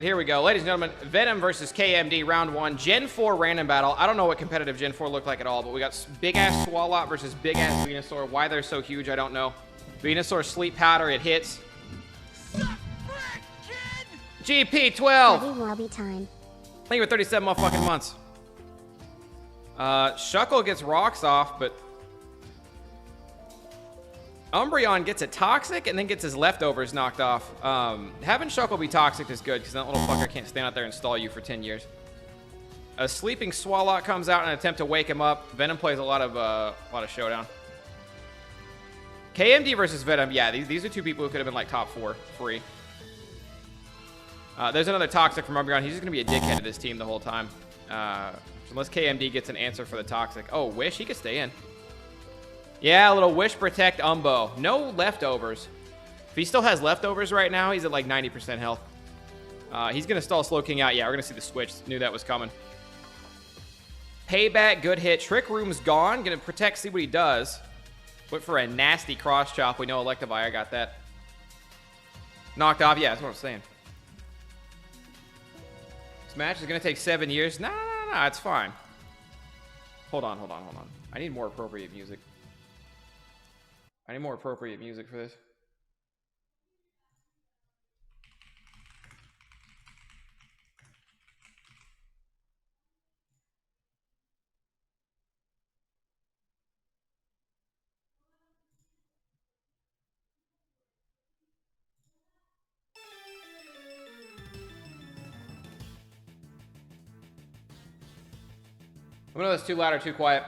Here we go. Ladies and gentlemen, Venom versus KMD, round 1. Gen 4 random battle. I don't know what competitive Gen 4 looked like at all, but we got big-ass Swalot versus big-ass Venusaur. Why they're so huge, I don't know. Venusaur Sleep Powder, it hits. GP12! Wobby time. Thank you for 37 motherfucking months. Shuckle gets rocks off, but Umbreon gets a toxic and then gets his leftovers knocked off. Having Shuckle be toxic is good because that little fucker can't stand out there and stall you for 10 years. A sleeping Swalot comes out in an attempt to wake him up. Venom plays a lot of Showdown. KMD versus Venom. Yeah, these are two people who could have been like top 4 free. There's another toxic from Umbreon. He's just gonna be a dickhead to this team the whole time. Unless KMD gets an answer for the toxic. Oh, Wish, he could stay in. Yeah, a little Wish Protect Umbo. No leftovers. If he still has leftovers right now, he's at like 90% health. He's going to stall Slowking out. Yeah, we're going to see the switch. Knew that was coming. Payback, good hit. Trick Room's gone. Going to protect, see what he does. Went for a nasty cross chop. We know Electivire got that. Knocked off. Yeah, that's what I'm saying. This match is going to take 7 years. No, it's fine. Hold on. I need more appropriate music. I need more appropriate music for this. I know that's too loud or too quiet.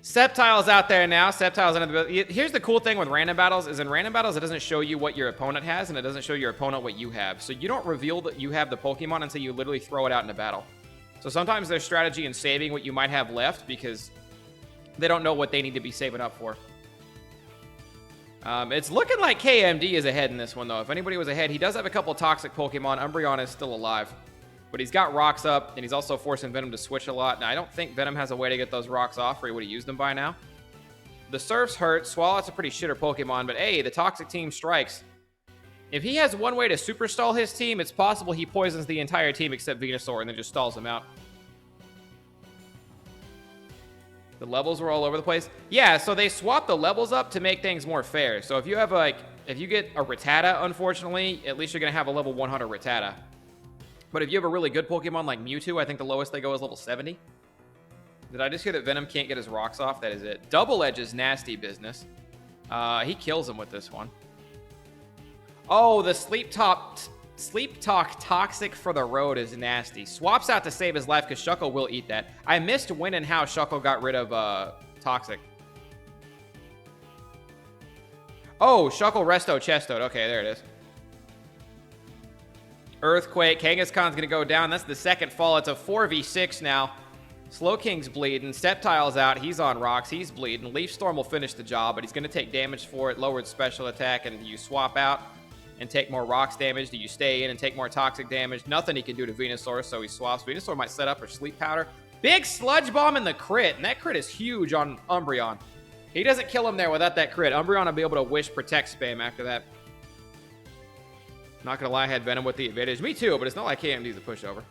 Sceptile's out there now. Sceptile's under the... Here's the cool thing with random battles is in random battles, it doesn't show you what your opponent has, and it doesn't show your opponent what you have. So you don't reveal that you have the Pokemon until you literally throw it out into battle. So sometimes there's strategy in saving what you might have left because they don't know what they need to be saving up for. It's looking like KMD is ahead in this one, though. If anybody was ahead, he does have a couple toxic Pokemon. Umbreon is still alive. But he's got rocks up, and he's also forcing Venom to switch a lot. Now, I don't think Venom has a way to get those rocks off, or he would have used them by now. The Surf's hurt. Swalot's a pretty shitter Pokemon, but hey, the toxic team strikes. If he has one way to super stall his team, it's possible he poisons the entire team except Venusaur and then just stalls him out. The levels were all over the place. Yeah, so they swapped the levels up to make things more fair. So if you have if you get a Rattata, unfortunately, at least you're going to have a level 100 Rattata. But if you have a really good Pokemon like Mewtwo, I think the lowest they go is level 70. Did I just hear that Venom can't get his rocks off? That is it. Double Edge is nasty business. He kills him with this one. Oh, the Sleep Talk Toxic for the road is nasty. Swaps out to save his life because Shuckle will eat that. I missed when and how Shuckle got rid of Toxic. Oh, Shuckle Resto Chestoed. Okay, there it is. Earthquake. Kangaskhan's going to go down. That's the second fall. It's a 4v6 now. Slowking's bleeding. Sceptile's out. He's on rocks. He's bleeding. Leaf Storm will finish the job, but he's going to take damage for it. Lowered special attack, and you swap out and take more rocks damage. Do you stay in and take more toxic damage? Nothing he can do to Venusaur, so he swaps. Venusaur might set up for Sleep Powder. Big Sludge Bomb in the crit, and that crit is huge on Umbreon. He doesn't kill him there without that crit. Umbreon will be able to Wish Protect spam after that. Not gonna lie, I had Venom with the advantage. Me too, but it's not like KMD's a pushover.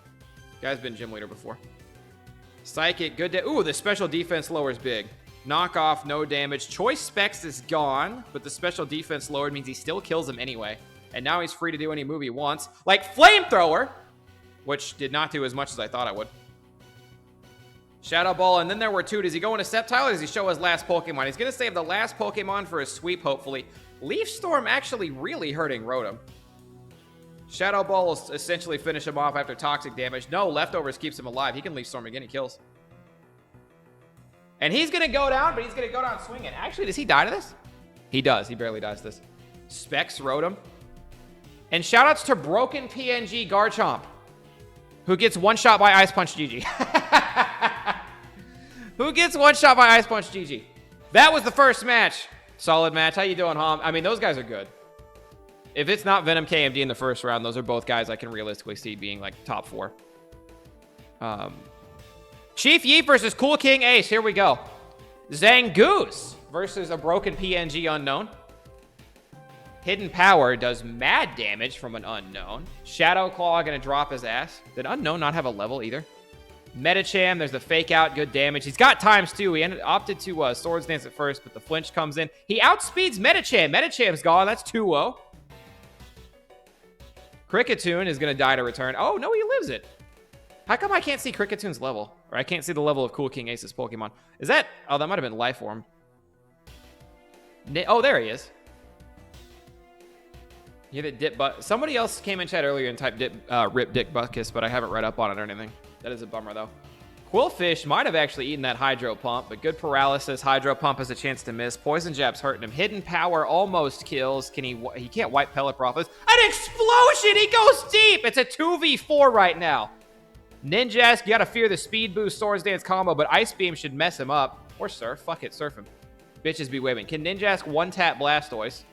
Guy's been gym leader before. Psychic, good. Ooh, the special defense lowers big. Knock off, no damage. Choice Specs is gone, but the special defense lowered means he still kills him anyway. And now he's free to do any move he wants, like Flamethrower, which did not do as much as I thought it would. Shadow Ball, and then there were two. Does he go into Sceptile or does he show his last Pokemon? He's gonna save the last Pokemon for his sweep, hopefully. Leaf Storm actually really hurting Rotom. Shadow Ball will essentially finish him off after toxic damage. No, leftovers keeps him alive. He can Leaf Storm again. He kills. And he's going to go down, but he's going to go down swinging. Actually, does he die to this? He does. He barely dies to this. Specs Rotom. And shoutouts to Broken PNG Garchomp, who gets one shot by Ice Punch GG. Who gets one shot by Ice Punch GG? That was the first match. Solid match. How you doing, Hom? I mean, those guys are good. If it's not Venom KMD in the first round, those are both guys I can realistically see being like top 4. Chief Yeet versus Cool King Ace. Here we go. Zangoose versus a broken PNG unknown. Hidden Power does mad damage from an unknown. Shadow Claw gonna drop his ass. Did unknown not have a level either? Medicham, there's the fake out, good damage. He's got ×2. He opted to Swords Dance at first, but the flinch comes in. He outspeeds Medicham. Medicham's gone. That's 2-0. Kricketune is going to die to return. Oh, no, he lives it. How come I can't see Kricketune's level? Or I can't see the level of Cool King Ace's Pokemon. Is that... Oh, that might have been Life Form. Oh, there he is. You have a dip butt. Somebody else came in chat earlier and typed rip Dick Butkus, but I haven't read up on it or anything. That is a bummer, though. Quillfish might have actually eaten that Hydro Pump, but good paralysis. Hydro Pump has a chance to miss. Poison Jab's hurting him. Hidden Power almost kills. Can he can't wipe Pelipper off this. An explosion! He goes deep! It's a 2v4 right now. Ninjask, you gotta fear the Speed Boost Swords Dance combo, but Ice Beam should mess him up. Or Surf. Fuck it, Surf him. Bitches be waving. Can Ninjask one-tap Blastoise?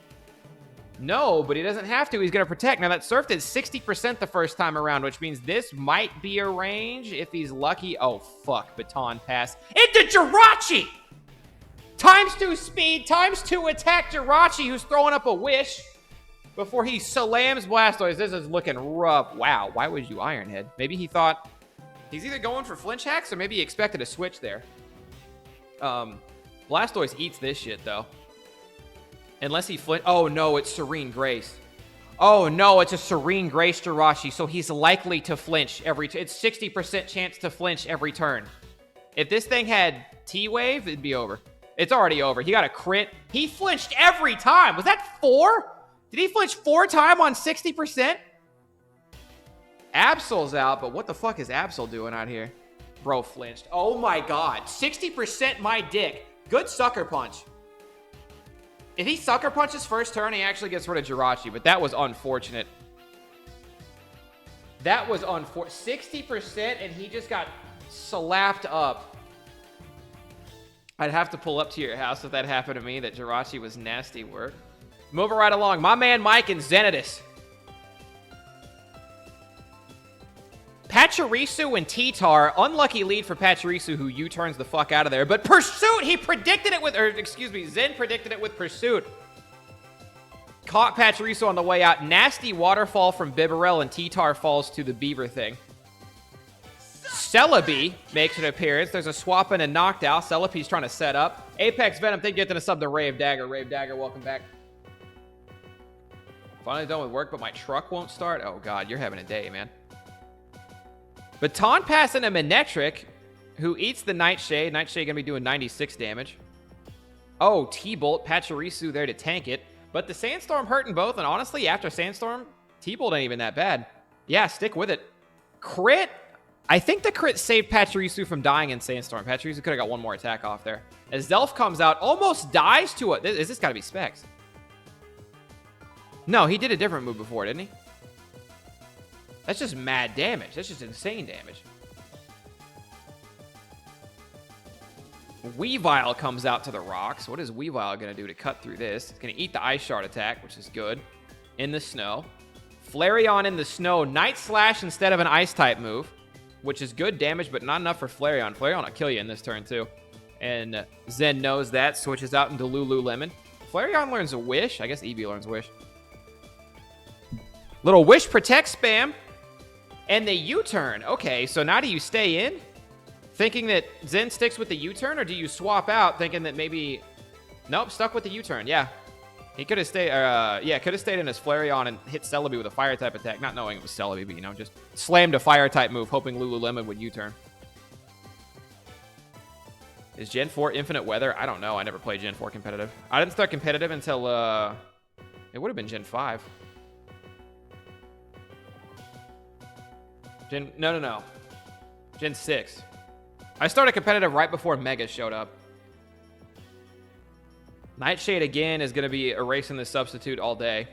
No, but he doesn't have to. He's going to protect. Now, that Surf did 60% the first time around, which means this might be a range if he's lucky. Oh, fuck. Baton Pass into Jirachi! ×2 speed, ×2 attack Jirachi, who's throwing up a wish before he slams Blastoise. This is looking rough. Wow, why would you Ironhead? Maybe he thought he's either going for flinch hacks or maybe he expected a switch there. Blastoise eats this shit, though. Unless he flinch. Oh, no, it's Serene Grace. Oh, no, it's a Serene Grace Jirachi, so he's likely to flinch every... It's 60% chance to flinch every turn. If this thing had T-Wave, it'd be over. It's already over. He got a crit. He flinched every time. Was that 4? Did he flinch 4 times on 60%? Absol's out, but what the fuck is Absol doing out here? Bro flinched. Oh, my God. 60% my dick. Good Sucker Punch. If he Sucker Punches first turn, he actually gets rid of Jirachi, but that was unfortunate. That was unfortunate. 60%, and he just got slapped up. I'd have to pull up to your house if that happened to me, that Jirachi was nasty work. Moving right along. My man Mike and Zenidus. Pachirisu and T-Tar. Unlucky lead for Pachirisu, who U-turns the fuck out of there. But Pursuit, he predicted it with... Or, excuse me, Zen predicted it with Pursuit. Caught Pachirisu on the way out. Nasty waterfall from Bibarel, and T-Tar falls to the beaver thing. Celebi makes an appearance. There's a swap and a knocked out. Celebi's trying to set up. Apex Venom, they get to sub to Rave Dagger. Rave Dagger, welcome back. Finally done with work, but my truck won't start. Oh, God, you're having a day, man. Baton Pass into Manectric, who eats the Nightshade. Nightshade going to be doing 96 damage. Oh, T-Bolt. Pachirisu there to tank it. But the Sandstorm hurting both, and honestly, after Sandstorm, T-Bolt ain't even that bad. Yeah, stick with it. Crit. I think the crit saved Pachirisu from dying in Sandstorm. Pachirisu could have got one more attack off there. As Zelf comes out, almost dies to it. This got to be Specs. No, he did a different move before, didn't he? That's just mad damage. That's just insane damage. Weavile comes out to the rocks. What is Weavile going to do to cut through this? It's going to eat the Ice Shard attack, which is good. In the snow. Flareon in the snow. Night Slash instead of an Ice-type move, which is good damage, but not enough for Flareon. Flareon will kill you in this turn, too. And Zen knows that. Switches out into Lululemon. Flareon learns a Wish. I guess Eevee learns Wish. Little Wish Protect spam. And the U-turn. Okay, so now do you stay in? Thinking that Zen sticks with the U-turn, or do you swap out thinking that maybe... Nope, stuck with the U-turn, yeah. He could have stayed, could have stayed in his Flareon and hit Celebi with a Fire-type attack, not knowing it was Celebi, but, you know, just slammed a Fire-type move, hoping Lululemon would U-turn. Is Gen 4 Infinite Weather? I don't know. I never played Gen 4 competitive. I didn't start competitive until, it would have been Gen 5. No. Gen 6. I started competitive right before Mega showed up. Nightshade again is going to be erasing the substitute all day.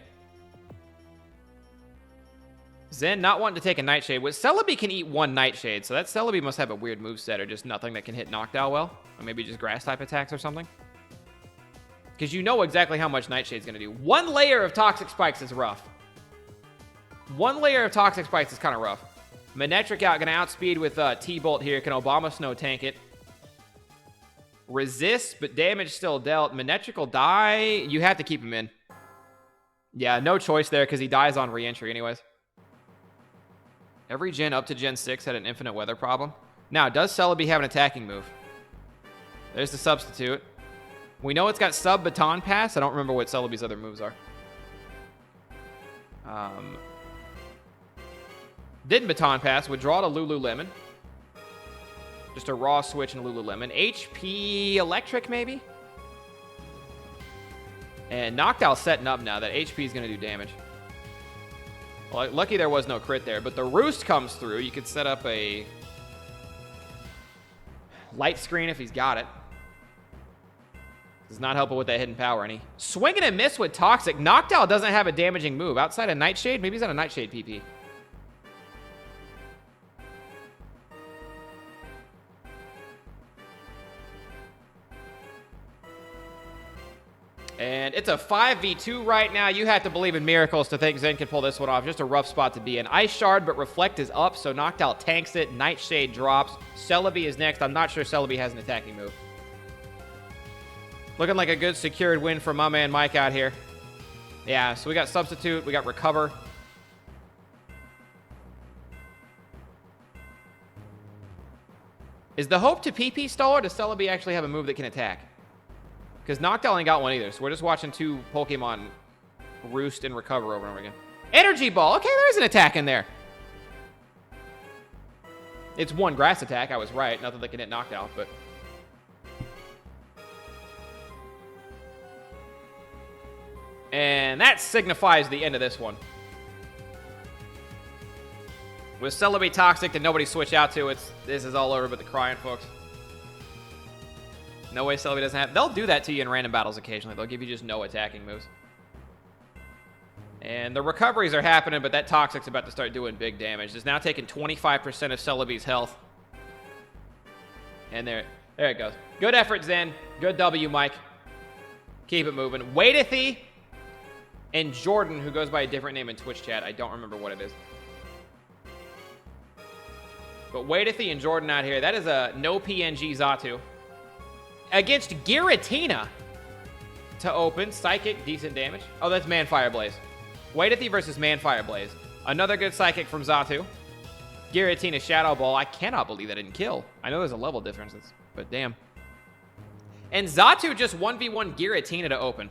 Zen not wanting to take a Nightshade. Celebi can eat one Nightshade, so that Celebi must have a weird moveset or just nothing that can hit Knockdown well. Or maybe just Grass-type attacks or something. Because you know exactly how much Nightshade's going to do. One layer of Toxic Spikes is rough. One layer of Toxic Spikes is kind of rough. Manectric going to outspeed with T-Bolt here. Can Obama Snow tank it? Resist, but damage still dealt. Manectric will die. You have to keep him in. Yeah, no choice there because he dies on re-entry anyways. Every gen up to Gen 6 had an infinite weather problem. Now, does Celebi have an attacking move? There's the substitute. We know it's got sub-baton pass. I don't remember what Celebi's other moves are. Didn't baton pass. Withdraw to Lululemon. Just a raw switch in Lululemon. HP electric, maybe? And Noctowl's setting up now. That HP is going to do damage. Well, lucky there was no crit there. But the Roost comes through. You could set up a light screen if he's got it. Does not help it with that hidden power any. Swing and a miss with Toxic. Noctowl doesn't have a damaging move. Outside of Nightshade? Maybe he's on a Nightshade PP. And it's a 5v2 right now. You have to believe in miracles to think Zen can pull this one off. Just a rough spot to be in. Ice Shard, but Reflect is up, so Noctowl tanks it. Nightshade drops. Celebi is next. I'm not sure Celebi has an attacking move. Looking like a good secured win for my man Mike out here. Yeah, so we got Substitute. We got Recover. Is the hope to PP stall, or does Celebi actually have a move that can attack? Because Noctowl ain't got one either, so we're just watching two Pokemon roost and recover over and over again. Energy Ball. Okay, there's an attack in there. It's one grass attack. I was right. Nothing that can hit Noctowl, but... And that signifies the end of this one. With Celebi Toxic that nobody switch out to, this is all over but the crying, folks. No way Celebi doesn't have... They'll do that to you in random battles occasionally. They'll give you just no attacking moves. And the recoveries are happening, but that Toxic's about to start doing big damage. It's now taking 25% of Celebi's health. And there it goes. Good effort, Zen. Good W, Mike. Keep it moving. Waitithy and Jordan, who goes by a different name in Twitch chat. I don't remember what it is. But Waitithy and Jordan out here. That is a no PNG Xatu. Against Giratina to open. Psychic, decent damage. Oh, that's Man-Fire Blaze. Waitithy versus Man-Fire Blaze. Another good Psychic from Xatu. Giratina Shadow Ball. I cannot believe that didn't kill. I know there's a level difference, but damn. And Xatu just 1v1 Giratina to open.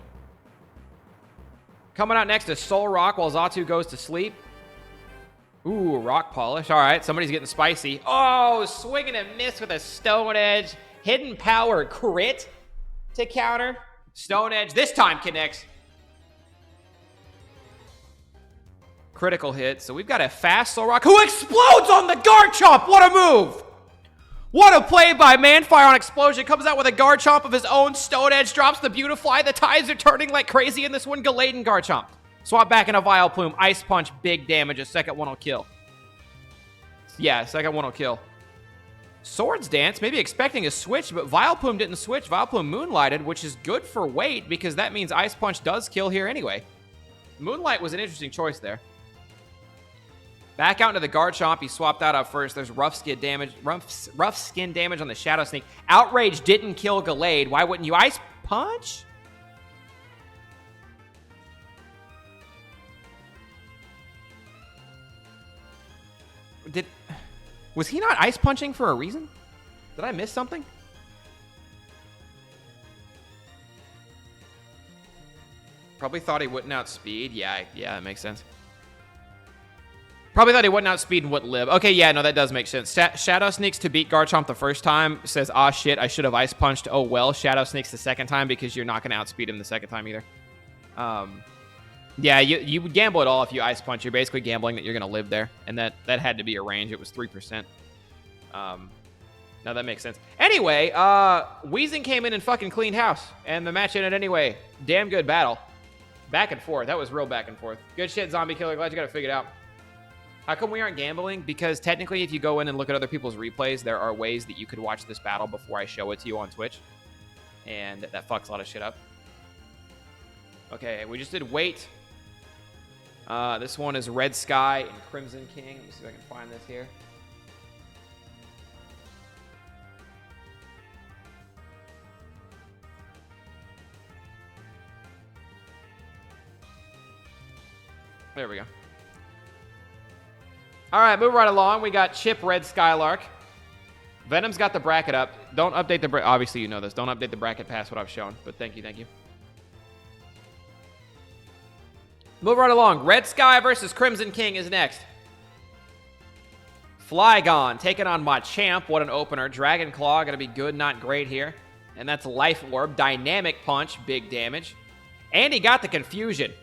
Coming out next is Soul Rock while Xatu goes to sleep. Ooh, Rock Polish. All right, somebody's getting spicy. Oh, swing and a miss with a Stone Edge. Hidden Power crit to counter. Stone Edge this time connects. Critical hit. So we've got a fast Soul Rock who explodes on the Garchomp. What a move. What a play by Manfire on Explosion. Comes out with a Garchomp of his own. Stone Edge drops the Beautifly. The tides are turning like crazy in this one. Gallade Garchomp. Swap back in a Vileplume. Ice Punch. Big damage. A second one will kill. Yeah, second one will kill. Swords Dance, maybe expecting a switch, but Vileplume didn't switch. Vileplume Moonlighted, which is good for weight because that means Ice Punch does kill here anyway. Moonlight was an interesting choice there. Back out into the Garchomp. He swapped that up first. There's rough skin damage on the Shadow Sneak. Outrage didn't kill Gallade. Why wouldn't you Ice Punch? Was he not Ice Punching for a reason? Did I miss something? Probably thought he wouldn't outspeed. Yeah, that makes sense. Probably thought he wouldn't outspeed and wouldn't live. Okay, yeah, no, that does make sense. Shadow Sneaks to beat Garchomp the first time. Says, ah, shit, I should have Ice Punched. Oh, well, Shadow Sneaks the second time because you're not going to outspeed him the second time either. Yeah, you would gamble it all if you Ice Punch. You're basically gambling that you're going to live there. And that had to be a range. It was 3%. Now that makes sense. Anyway, Weezing came in and fucking cleaned house. And the match ended anyway. Damn good battle. Back and forth. That was real back and forth. Good shit, Zombie Killer. Glad you got it figured out. How come we aren't gambling? Because technically, if you go in and look at other people's replays, there are ways that you could watch this battle before I show it to you on Twitch. And that fucks a lot of shit up. Okay, we just did Wait. This one is Red Sky and Crimson King. Let me see if I can find this here. There we go. All right, moving right along. We got Chip Red Skylark. Venom's got the bracket up. Don't update the bracket. Obviously, you know this. Don't update the bracket past what I've shown. But thank you, thank you. Move right along. Red Sky versus Crimson King is next. Flygon taking on Machamp. What an opener. Dragon Claw going to be good, not great here. And that's Life Orb. Dynamic Punch. Big damage. And he got the Confusion.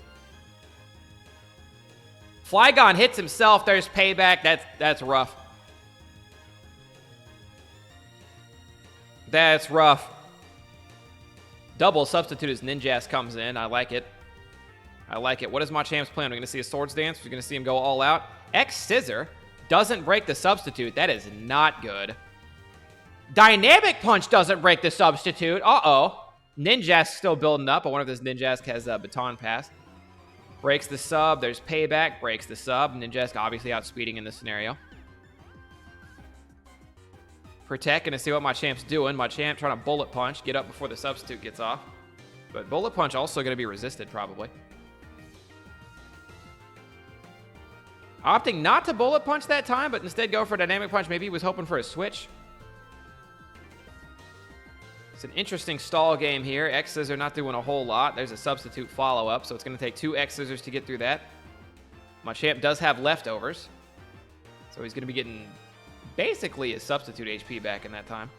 Flygon hits himself. There's Payback. That's rough. That's rough. Double substitute as Ninjask comes in. I like it. I like it. What is Machamp's plan? We're going to see a Swords Dance. We're going to see him go all out. X-Scissor doesn't break the substitute. That is not good. Dynamic Punch doesn't break the substitute. Uh-oh. Ninjask still building up. I wonder if this Ninjask has a Baton Pass. Breaks the sub. There's Payback. Breaks the sub. Ninjask obviously outspeeding in this scenario. Protect. Gonna see what Machamp's doing. Machamp trying to Bullet Punch. Get up before the substitute gets off. But Bullet Punch also gonna be resisted probably. Opting not to Bullet Punch that time, but instead go for Dynamic Punch. Maybe he was hoping for a switch. It's an interesting stall game here. X-Scissor not doing a whole lot. There's a substitute follow-up, so it's going to take 2 X-Scissors to get through that. Machamp does have leftovers, so he's going to be getting basically his substitute HP back in that time.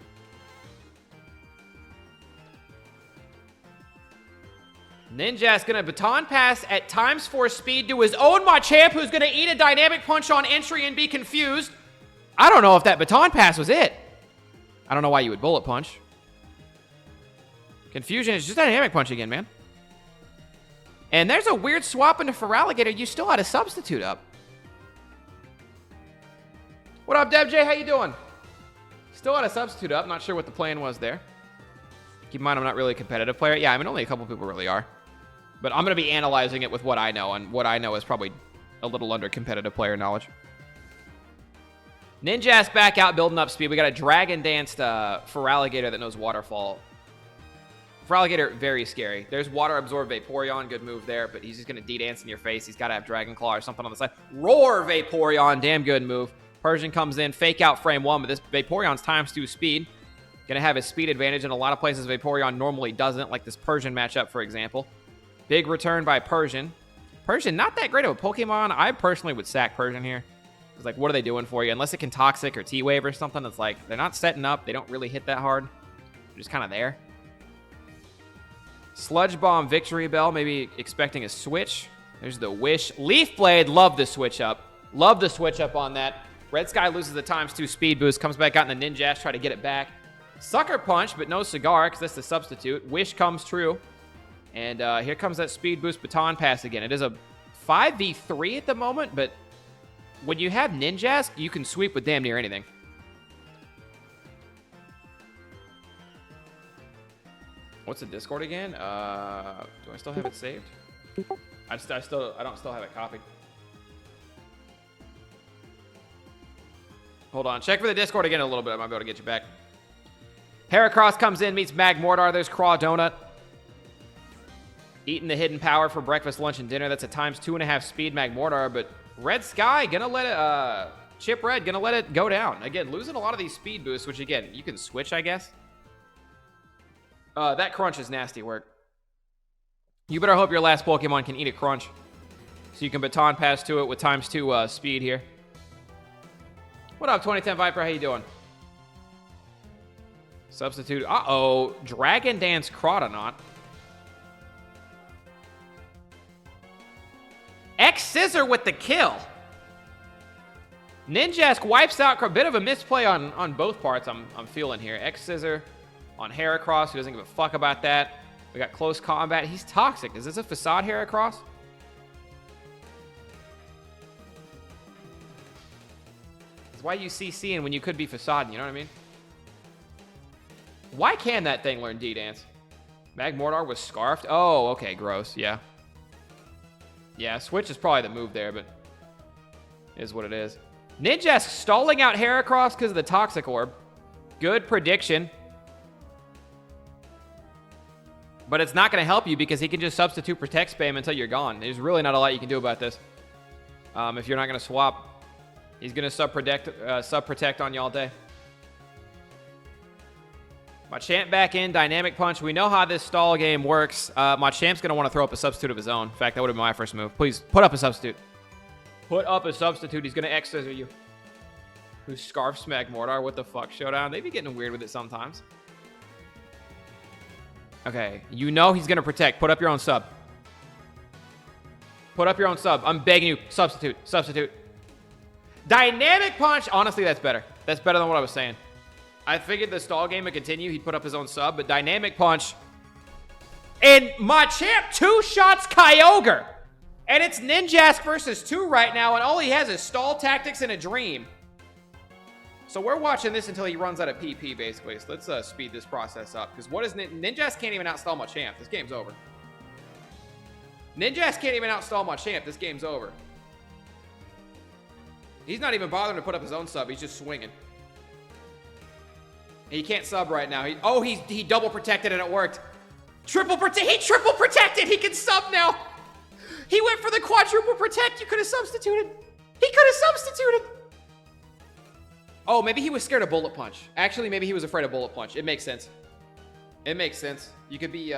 Ninja's going to Baton Pass at ×4 speed to his own Machamp, who's going to eat a Dynamic Punch on entry and be confused. I don't know if that Baton Pass was it. I don't know why you would Bullet Punch. Confusion is just Dynamic Punch again, man. And there's a weird swap into Feraligatr. You still had a substitute up. What up, DevJ? How you doing? Still had a substitute up. Not sure what the plan was there. Keep in mind, I'm not really a competitive player. Yeah, I mean, only a couple people really are. But I'm going to be analyzing it with what I know, and what I know is probably a little under competitive player knowledge. Ninja's back out building up speed. We got a Dragon Danced Feraligatr that knows Waterfall. Feraligatr, very scary. There's Water Absorb Vaporeon. Good move there, but he's just going to D-Dance in your face. He's got to have Dragon Claw or something on the side. Roar Vaporeon. Damn good move. Persian comes in. Fake out frame 1, but this Vaporeon's ×2 speed. Going to have his speed advantage in a lot of places Vaporeon normally doesn't, like this Persian matchup, for example. Big return by Persian. Persian, not that great of a Pokemon. I personally would sack Persian here. It's like, what are they doing for you? Unless it can Toxic or T-Wave or something, it's like, they're not setting up. They don't really hit that hard. They're just kind of there. Sludge Bomb, Victory Bell, maybe expecting a switch. There's the Wish. Leaf Blade, love the switch up. Love the switch up on that. Red Sky loses the ×2 speed boost, comes back out in the Ninjask, try to get it back. Sucker Punch, but no Cigar, because that's the substitute. Wish comes true. And here comes that speed boost Baton Pass again. It is a 5v3 at the moment, but when you have Ninjask, you can sweep with damn near anything. What's the Discord again? Do I still have it saved? I don't still have it copied. Hold on. Check for the Discord again in a little bit. I might be able to get you back. Heracross comes in, meets Magmortar. There's Craw Donut. Eating the hidden power for breakfast, lunch, and dinner. That's a ×2.5 speed Magmortar, but Red Sky gonna let it, Chip Red gonna let it go down. Again, losing a lot of these speed boosts, which again, you can switch, I guess. That Crunch is nasty work. You better hope your last Pokemon can eat a Crunch. So you can Baton Pass to it with ×2 speed here. What up, 2010 Viper? How you doing? Substitute. Uh-oh. Dragon Dance Crawdonaut. X-Scissor with the kill. Ninjask wipes out a bit of a misplay on both parts I'm feeling here. X-Scissor on Heracross, who doesn't give a fuck about that. We got close combat. He's toxic. Is this a Facade Heracross? It's why you CCing when you could be Facade, you know what I mean? Why can that thing learn D-Dance? Magmortar was Scarfed? Oh, okay, gross, yeah. Yeah, Switch is probably the move there, but it is what it is. Ninjask stalling out Heracross because of the Toxic Orb. Good prediction. But it's not going to help you because he can just substitute Protect Spam until you're gone. There's really not a lot you can do about this. If you're not going to swap, he's going to sub-protect on you all day. Machamp back in, Dynamic Punch. We know how this stall game works. Machamp's going to want to throw up a substitute of his own. In fact, that would have been my first move. Please, put up a substitute. Put up a substitute. He's going to X-Scissor you. Who's Scarf Smack Mortar? What the fuck, Showdown? They be getting weird with it sometimes. Okay, you know he's going to protect. Put up your own sub. Put up your own sub. I'm begging you. Substitute. Substitute. Dynamic Punch. Honestly, that's better. That's better than what I was saying. I figured the stall game would continue. He'd put up his own sub, but Dynamic Punch. And Machamp 2 shots Kyogre. And it's Ninjask versus 2 right now, and all he has is stall tactics and a dream. So we're watching this until he runs out of PP, basically. So let's speed this process up. Because what is Ninjask can't even outstall Machamp. This game's over. Ninjask can't even outstall Machamp. This game's over. He's not even bothering to put up his own sub. He's just swinging. He can't sub right now. He double protected and it worked. He triple protected. He can sub now. He went for the quadruple protect. You could have substituted. He could have substituted. Oh, maybe he was scared of Bullet Punch. Actually, maybe he was afraid of Bullet Punch. It makes sense. It makes sense. You could be,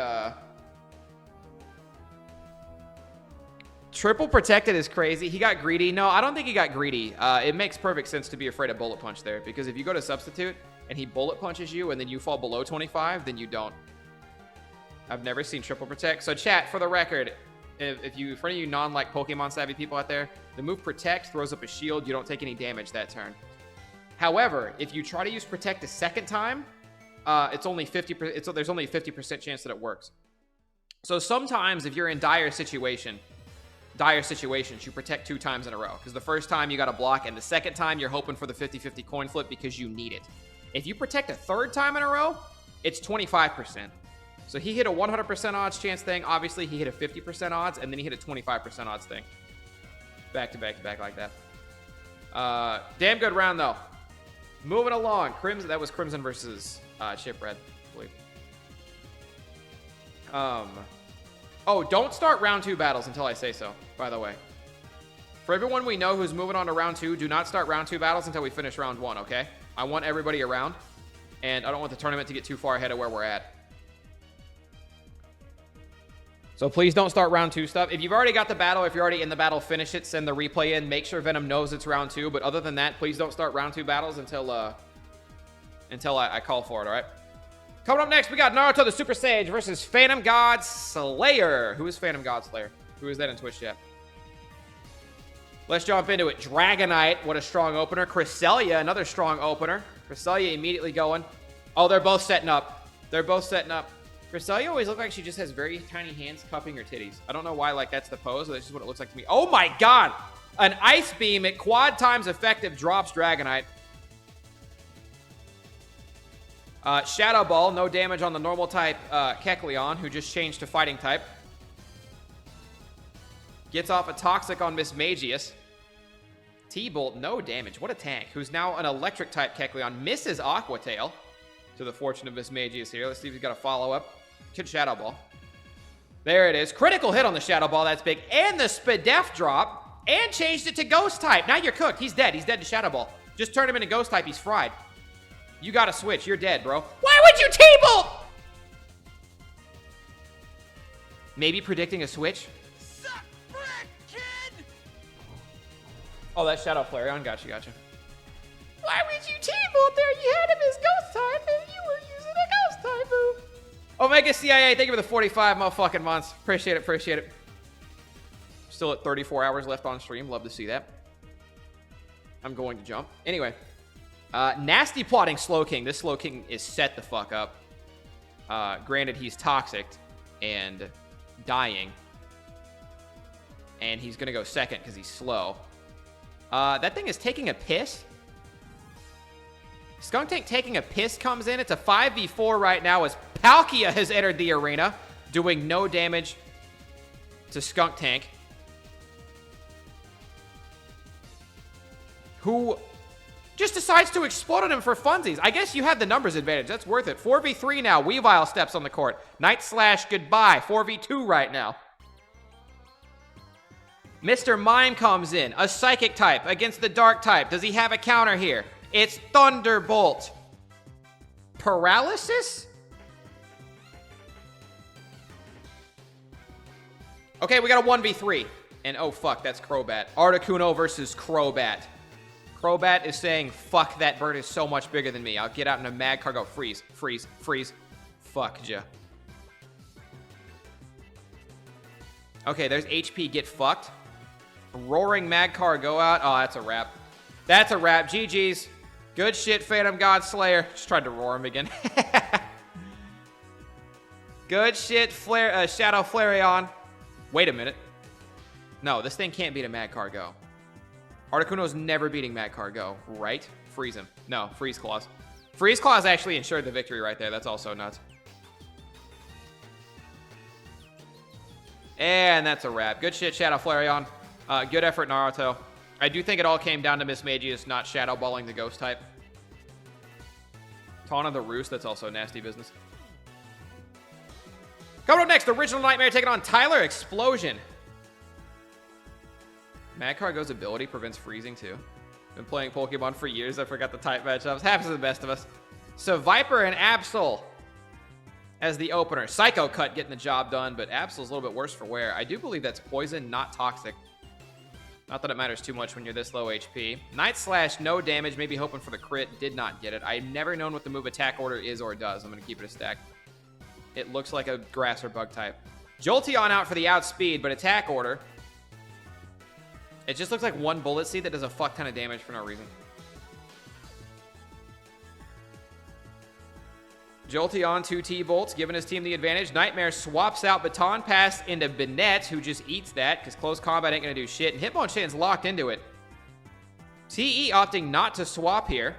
triple protected is crazy. He got greedy. No, I don't think he got greedy. It makes perfect sense to be afraid of Bullet Punch there. Because if you go to substitute and he Bullet Punches you and then you fall below 25, then you don't. I've never seen triple protect. So chat, for the record, for any of you non-like Pokemon savvy people out there, the move Protect throws up a shield. You don't take any damage that turn. However, if you try to use Protect a second time, it's only 50%. There's only a 50% chance that it works. So sometimes, if you're in dire situations, you Protect 2 times in a row. Because the first time you got to block, and the second time you're hoping for the 50-50 coin flip because you need it. If you Protect a third time in a row, it's 25%. So he hit a 100% odds chance thing. Obviously, he hit a 50% odds, and then he hit a 25% odds thing. Back to back to back like that. Damn good round, though. Moving along. Crimson. That was Crimson versus Chip Red, I believe. Oh, don't start round 2 battles until I say so, by the way. For everyone we know who's moving on to round 2, do not start round 2 battles until we finish round 1, okay? I want everybody around, and I don't want the tournament to get too far ahead of where we're at. So please don't start round 2 stuff. If you've already got the battle, if you're already in the battle, finish it, send the replay in, make sure Venom knows it's round 2. But other than that, please don't start round 2 battles until I call for it, all right? Coming up next, we got Naruto the Super Sage versus Phantom God Slayer. Who is Phantom God Slayer? Who is that in Twitch chat? Let's jump into it. Dragonite, what a strong opener. Cresselia, another strong opener. Cresselia immediately going. Oh, they're both setting up. They're both setting up. Cresselia always looks like she just has very tiny hands cupping her titties. I don't know why, like, that's the pose, but that's just what it looks like to me. Oh my god! An Ice Beam at quad times effective drops Dragonite. Shadow Ball, no damage on the normal type Kecleon, who just changed to fighting type. Gets off a Toxic on Miss Magius. T-Bolt, no damage. What a tank. Who's now an electric type Kecleon. Misses Aqua Tail. To the fortune of Miss Magius here. Let's see if he's got a follow-up. Kid Shadow Ball. There it is. Critical hit on the Shadow Ball. That's big. And the Spadef drop. And changed it to Ghost type. Now you're cooked. He's dead. He's dead to Shadow Ball. Just turn him into Ghost type. He's fried. You got to switch. You're dead, bro. Why would you T-Bolt? Maybe predicting a switch. Suck brick, kid. Oh, that's Shadow Flareon. Gotcha, gotcha. Why would you T-Bolt there? You had him as Ghost type and you were using a Ghost type move. Omega CIA, thank you for the 45 motherfucking months. Appreciate it, appreciate it. Still at 34 hours left on stream. Love to see that. I'm going to jump. Anyway. Nasty plotting Slowking. This Slowking is set the fuck up. Granted, he's toxic and dying. And he's going to go second because he's slow. That thing is taking a piss. Skunk Tank taking a piss comes in. It's a 5v4 right now as Palkia has entered the arena, doing no damage to Skunk Tank, who just decides to explode on him for funsies. I guess you had the numbers advantage. That's worth it. 4v3 now. Weavile steps on the court. Night Slash goodbye. 4v2 right now. Mr. Mime comes in, a psychic type against the dark type. Does he have a counter here? It's Thunderbolt. Paralysis? Okay, we got a 1v3. And oh fuck, that's Crobat. Articuno versus Crobat. Crobat is saying, fuck, that bird is so much bigger than me. I'll get out in a mad cargo. Freeze, freeze, freeze. Fuck ya. Okay, there's HP, get fucked. Roaring Magcar, go out. Oh, that's a wrap. That's a wrap. GG's. Good shit, Phantom God Slayer. Just tried to roar him again. Good shit, Shadow Flareon. Wait a minute. No, this thing can't beat a Magcar Go. Articuno's never beating Magcar Go, right? Freeze him. No, Freeze Claws. Freeze Claws actually ensured the victory right there. That's also nuts. And that's a wrap. Good shit, Shadow Flareon. Good effort, Naruto. I do think it all came down to Miss Magius not Shadow Balling the Ghost type. Taunt the Roost, that's also nasty business. Coming up next, Original Nightmare taking on Tyler Explosion. Magcar Go's ability prevents freezing too. Been playing Pokemon for years, I forgot the type matchups. Happens to the best of us. So Viper and Absol as the opener. Psycho Cut getting the job done, but Absol's a little bit worse for wear. I do believe that's poison, not toxic. Not that it matters too much when you're this low HP. Night Slash, no damage, maybe hoping for the crit. Did not get it. I've never known what the move attack order is or does. I'm going to keep it a stack. It looks like a grass or bug type. Jolteon out for the outspeed, but attack order. It just looks like one Bullet Seed that does a fuck ton of damage for no reason. Jolteon, 2 T-Bolts, giving his team the advantage. Nightmare swaps out Baton Pass into Banette, who just eats that, because close combat ain't going to do shit. And Hitmonchan's locked into it. TE opting not to swap here.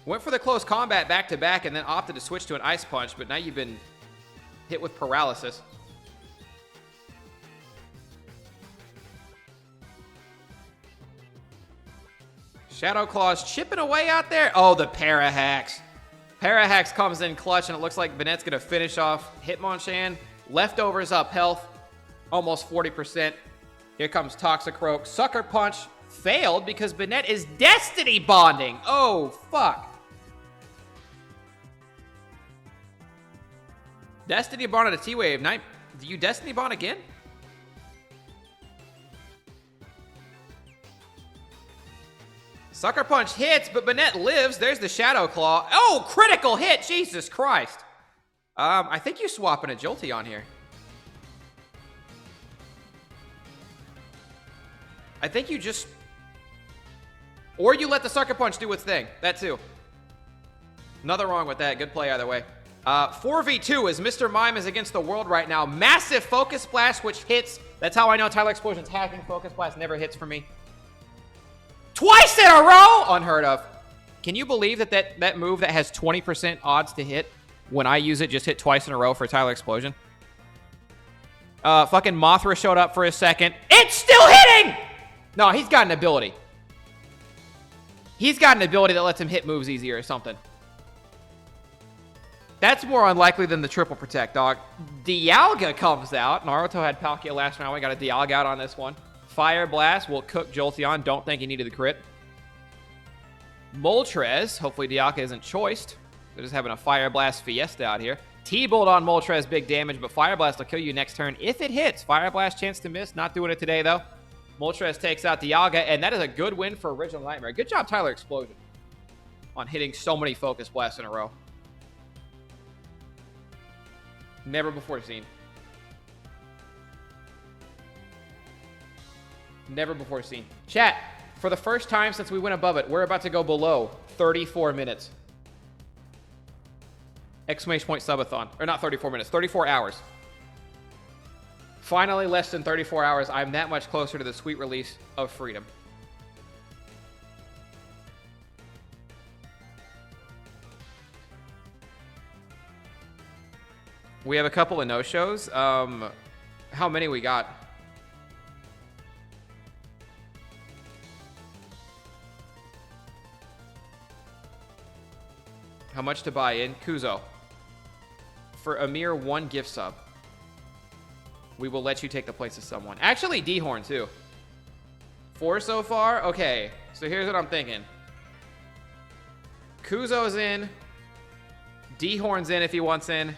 Went for the close combat back-to-back, and then opted to switch to an Ice Punch, but now you've been hit with paralysis. Shadow Claw's chipping away out there. Oh, the Parahax. Parahax comes in clutch, and it looks like Banette's going to finish off Hitmonchan. Leftovers up health, almost 40%. Here comes Toxicroak. Sucker Punch failed because Banette is Destiny Bonding. Oh, fuck. Destiny Bond at a T-Wave. Do you Destiny Bond again? Sucker Punch hits, but Banette lives. There's the Shadow Claw. Oh, critical hit! Jesus Christ. I think you swapping a Jolteon here. I think you just... Or you let the Sucker Punch do its thing. That too. Nothing wrong with that. Good play either way. 4v2 as Mr. Mime is against the world right now. Massive Focus Blast, which hits. That's how I know Tyler Explosion's hacking. Focus Blast never hits for me. Twice in a row! Unheard of. Can you believe that move that has 20% odds to hit, when I use it, just hit twice in a row for Tyler Explosion? Fucking Mothra showed up for a second. It's still hitting! No, he's got an ability. He's got an ability that lets him hit moves easier or something. That's more unlikely than the triple protect, dog. Dialga comes out. Naruto had Palkia last round. We got a Dialga out on this one. Fire Blast will cook Jolteon. Don't think he needed the crit. Moltres. Hopefully Dialga isn't choiced. They're just having a Fire Blast fiesta out here. T-Bolt on Moltres, big damage, but Fire Blast will kill you next turn if it hits. Fire Blast, chance to miss. Not doing it today, though. Moltres takes out Dialga, and that is a good win for Original Nightmare. Good job, Tyler Explosion, on hitting so many Focus Blasts in a row. Never before seen. Never before seen. Chat, for the first time since we went above it, we're about to go below 34 minutes. Exclamation point subathon. Or not 34 minutes, 34 hours. Finally, less than 34 hours. I'm that much closer to the sweet release of freedom. We have a couple of no-shows. How many we got? How much to buy in? Kuzo. For a mere 1 gift sub. We will let you take the place of someone. Actually, D-Horn, too. 4 so far? Okay, so here's what I'm thinking. Kuzo's in. D-Horn's in if he wants in.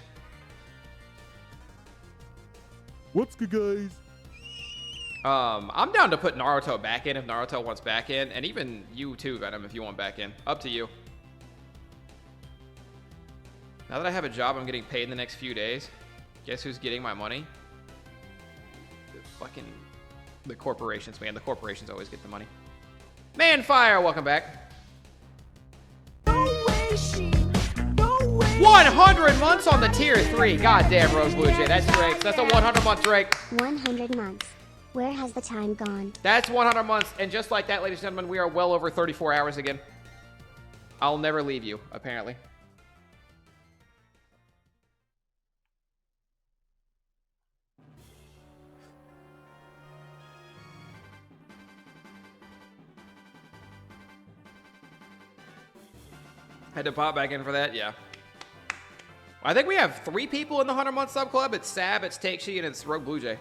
What's good, guys? I'm down to put Naruto back in if Naruto wants back in. And even you too, Venom, if you want back in. Up to you. Now that I have a job, I'm getting paid in the next few days. Guess who's getting my money? The corporations, man. The corporations always get the money. Manfire, welcome back. 100 months on the tier 3. God damn, Rose Blue Jay. That's Drake. That's a 100-month Drake. 100 months. Where has the time gone? That's 100 months. And just like that, ladies and gentlemen, we are well over 34 hours again. I'll never leave you, apparently. Had to pop back in for that? Yeah. I think we have 3 people in the 100-month sub club. It's Sab, it's Takeshii, and it's Rogue Blue Jay.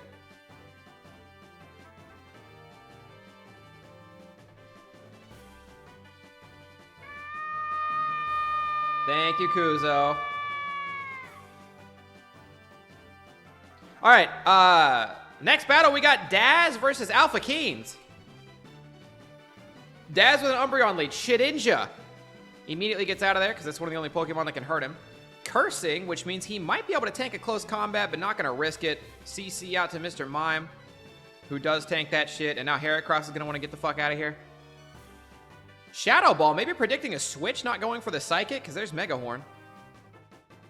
Thank you, Kuzo. All right, next battle, we got Daz versus Alpha Keens. Daz with an Umbreon lead. Shedinja immediately gets out of there because that's one of the only Pokemon that can hurt him. Cursing, which means he might be able to tank a close combat, but not going to risk it. CC out to Mr. Mime, who does tank that shit. And now Heracross is going to want to get the fuck out of here. Shadow Ball, maybe predicting a switch, not going for the Psychic, because there's Mega Horn.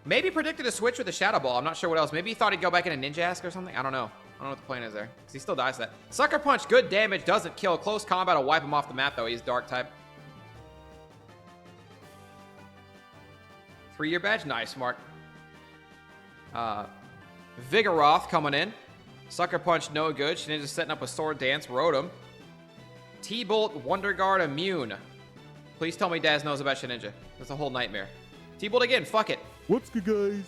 Maybe predicted a switch with the Shadow Ball. I'm not sure what else. Maybe he thought he'd go back into Ninjask or something. I don't know. I don't know what the plan is there. Because he still dies to that. Sucker Punch, good damage, doesn't kill. Close combat will wipe him off the map, though. He's Dark type. 3-year badge? Nice, Mark. Vigoroth coming in. Sucker Punch, no good. Shedinja's setting up a Sword Dance. Rotom. T-Bolt, Wonder Guard, immune. Please tell me Daz knows about Shedinja. That's a whole nightmare. T-Bolt again, fuck it. What's good, guys?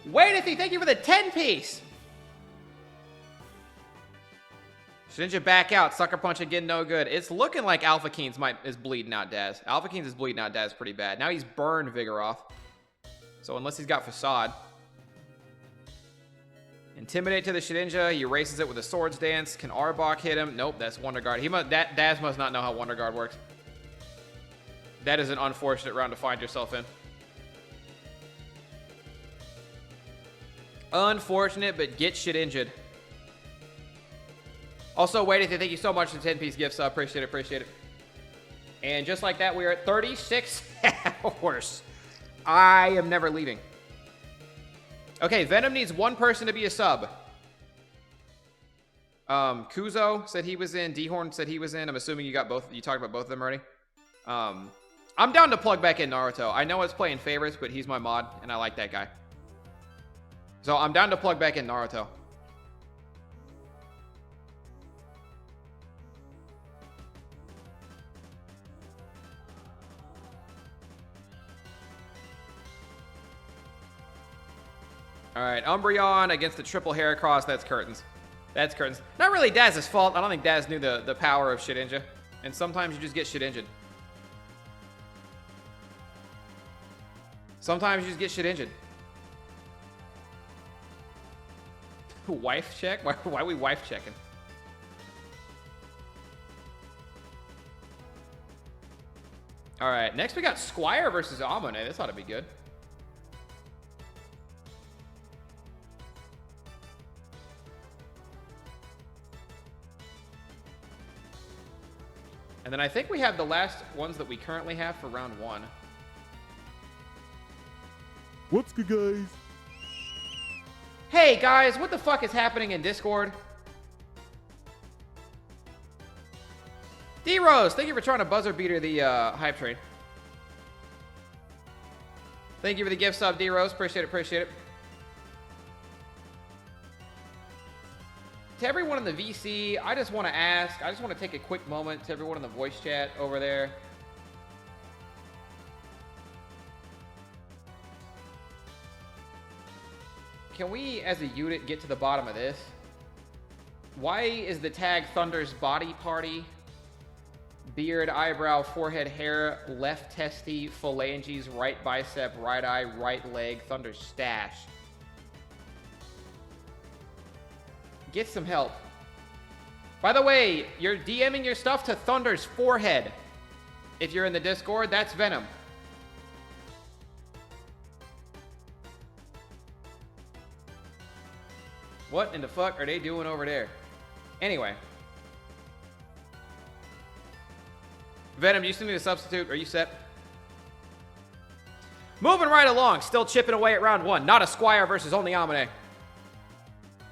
Waitithy, thank you for the 10-piece. Shedinja back out. Sucker Punch again, no good. It's looking like Alpha Keens is bleeding out Daz. Alpha Keens is bleeding out Daz pretty bad. Now he's burned Vigoroth. So unless he's got Facade. Intimidate to the Shedinja. He erases it with a Swords Dance. Can Arbok hit him? Nope, that's Wonder Guard. Daz must not know how Wonder Guard works. That is an unfortunate round to find yourself in. Unfortunate, but get Shedinja'd. Also, Waitithy, thank you so much for the 10-piece gift sub. Appreciate it, appreciate it. And just like that, we are at 36 hours. I am never leaving. Okay, Venom needs one person to be a sub. Kuzo said he was in. D-Horn said he was in. I'm assuming you got both. You talked about both of them already. I'm down to plug back in Naruto. I know it's playing favorites, but he's my mod, and I like that guy. So I'm down to plug back in Naruto. All right, Umbreon against the triple Heracross. That's curtains. That's curtains. Not really Daz's fault. I don't think Daz knew the power of Shedinja. And sometimes you just get Shedinja'd. Sometimes you just get Shedinja'd. Wife check? Why are we wife checking? All right, next we got Squire versus Amone. This ought to be good. And then I think we have the last ones that we currently have for round 1. What's good, guys? Hey, guys, what the fuck is happening in Discord? D-Rose, thank you for trying to buzzer beater the hype train. Thank you for the gift sub, D-Rose. Appreciate it, appreciate it. To everyone in the VC, I just want to take a quick moment to everyone in the voice chat over there. can we, as a unit, get to the bottom of this? Why is the tag Thunder's body party? Beard, eyebrow, forehead, hair, left testy, phalanges, right bicep, right eye, right leg, Thunder's stash. Get some help. By the way, you're DMing your stuff to Thunder's forehead. If you're in the Discord, that's Venom. What in the fuck are they doing over there? Anyway. Venom, you still need a substitute? Are you set? Moving right along. Still chipping away at round 1. Not a Squire versus only Amine.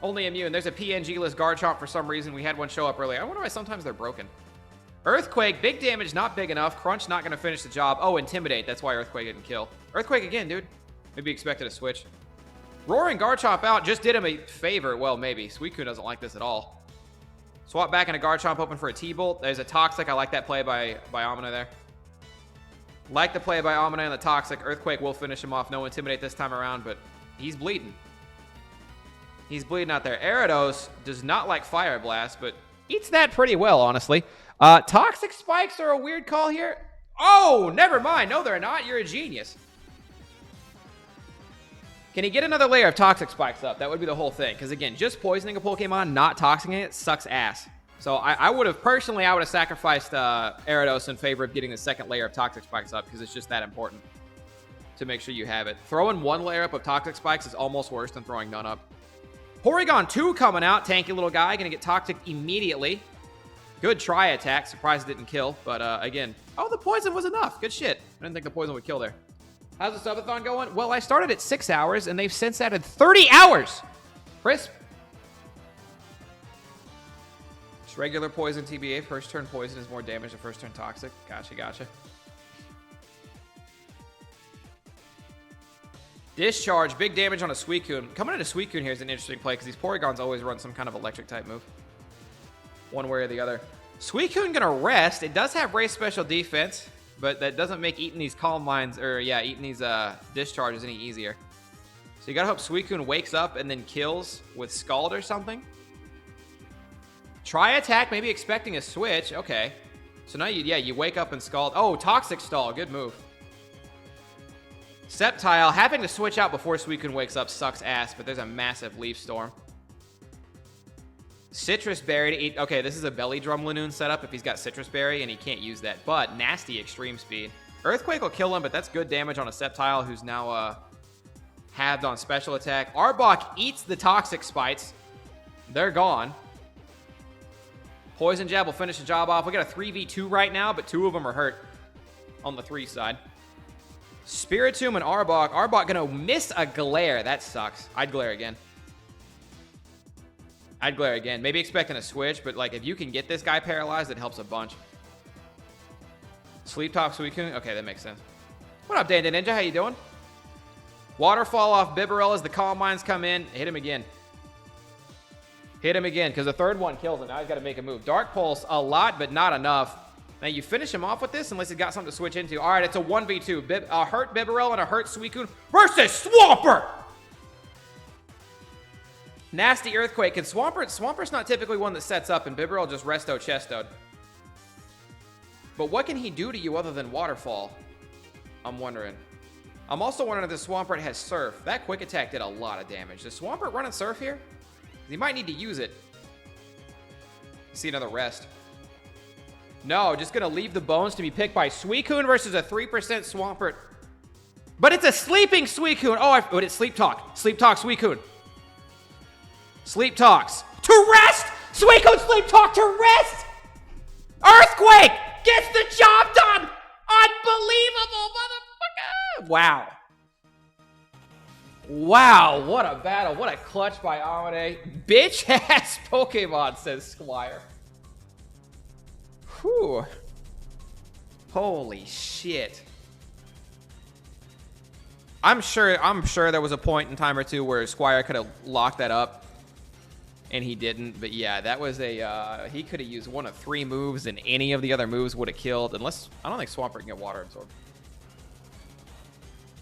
Only immune. There's a PNG-less Garchomp for some reason. We had one show up earlier. I wonder why sometimes they're broken. Earthquake. Big damage, not big enough. Crunch, not going to finish the job. Oh, Intimidate. That's why Earthquake didn't kill. Earthquake again, dude. Maybe expected a switch. Roaring Garchomp out. Just did him a favor. Well, maybe. Suicune doesn't like this at all. Swap back into Garchomp, hoping for a T-Bolt. There's a Toxic. I like that play by Amina there. Like the play by Amina and the Toxic. Earthquake will finish him off. No Intimidate this time around, but he's bleeding. He's bleeding out there. Gyarados does not like Fire Blast, but eats that pretty well, honestly. Toxic Spikes are a weird call here. Oh, never mind. No, they're not. You're a genius. Can he get another layer of Toxic Spikes up? That would be the whole thing. Because, again, just poisoning a Pokemon, not toxicing it, sucks ass. So I would have, personally, I would have sacrificed Gyarados in favor of getting the second layer of Toxic Spikes up, because it's just that important to make sure you have it. Throwing one layer up of Toxic Spikes is almost worse than throwing none up. Porygon 2 coming out. Tanky little guy. Going to get Toxic immediately. Good try attack. Surprised it didn't kill. But, again, oh, the poison was enough. Good shit. I didn't think the poison would kill there. How's the subathon going? Well, I started at 6 hours, and they've since added 30 hours. Crisp. Just regular poison TBA. First turn poison is more damage than first turn toxic. Gotcha, gotcha. Discharge. Big damage on a Suicune. Coming into Suicune here is an interesting play, because these Porygons always run some kind of electric type move. One way or the other. Suicune gonna rest. It does have race special defense, but that doesn't make eating these Calm Minds, or yeah, eating these discharges any easier. So you gotta hope Suicune wakes up and then kills with Scald or something. Try attack, maybe expecting a switch. Okay. So now you wake up and Scald. Oh, Toxic Stall, good move. Sceptile, having to switch out before Suicune wakes up sucks ass, but there's a massive Leaf Storm. Citrus Berry to eat. Okay, this is a Belly Drum Lanoon setup if he's got Citrus Berry, and he can't use that. But nasty Extreme Speed. Earthquake will kill him, but that's good damage on a Sceptile who's now halved on special attack. Arbok eats the Toxic Spites. They're gone. Poison Jab will finish the job off. We got a 3v2 right now, but 2 of them are hurt on the 3 side. Spiritomb and Arbok. Arbok gonna miss a Glare. That sucks. I'd Glare again. I'd Glare again. Maybe expecting a switch, but like if you can get this guy paralyzed, it helps a bunch. Sleep Top Suicune. Okay, that makes sense. What up, Dandy Ninja? How you doing? Waterfall off Bibarel as the Calm Minds come in. Hit him again. Hit him again, because the third one kills him. Now he's got to make a move. Dark Pulse, a lot, but not enough. Now you finish him off with this unless he's got something to switch into. All right, it's a 1v2. A hurt Bibarel and a hurt Suicune versus Swampert! Nasty Earthquake. Can Swampert's not typically one that sets up, and Bibarel just resto chestoed. But what can he do to you other than Waterfall? I'm wondering. I'm also wondering if the Swampert has Surf. That Quick Attack did a lot of damage. Does Swampert running Surf here? He might need to use it. See another rest. No, just going to leave the bones to be picked by Suicune versus a 3% Swampert. But it's a sleeping Suicune. Oh, but it's Sleep Talk. Sleep Talk Suicune. Sleep Talks. To rest! Suicune Sleep Talk to rest! Earthquake gets the job done! Unbelievable, motherfucker! Wow. Wow, what a battle. What a clutch by Amine. Bitch-ass Pokemon, says Squire. Whew. Holy shit. I'm sure there was a point in time or two where Squire could have locked that up. And he didn't, but yeah, that was a, he could have used one of 3 moves, and any of the other moves would have killed, unless, I don't think Swampert can get Water Absorb.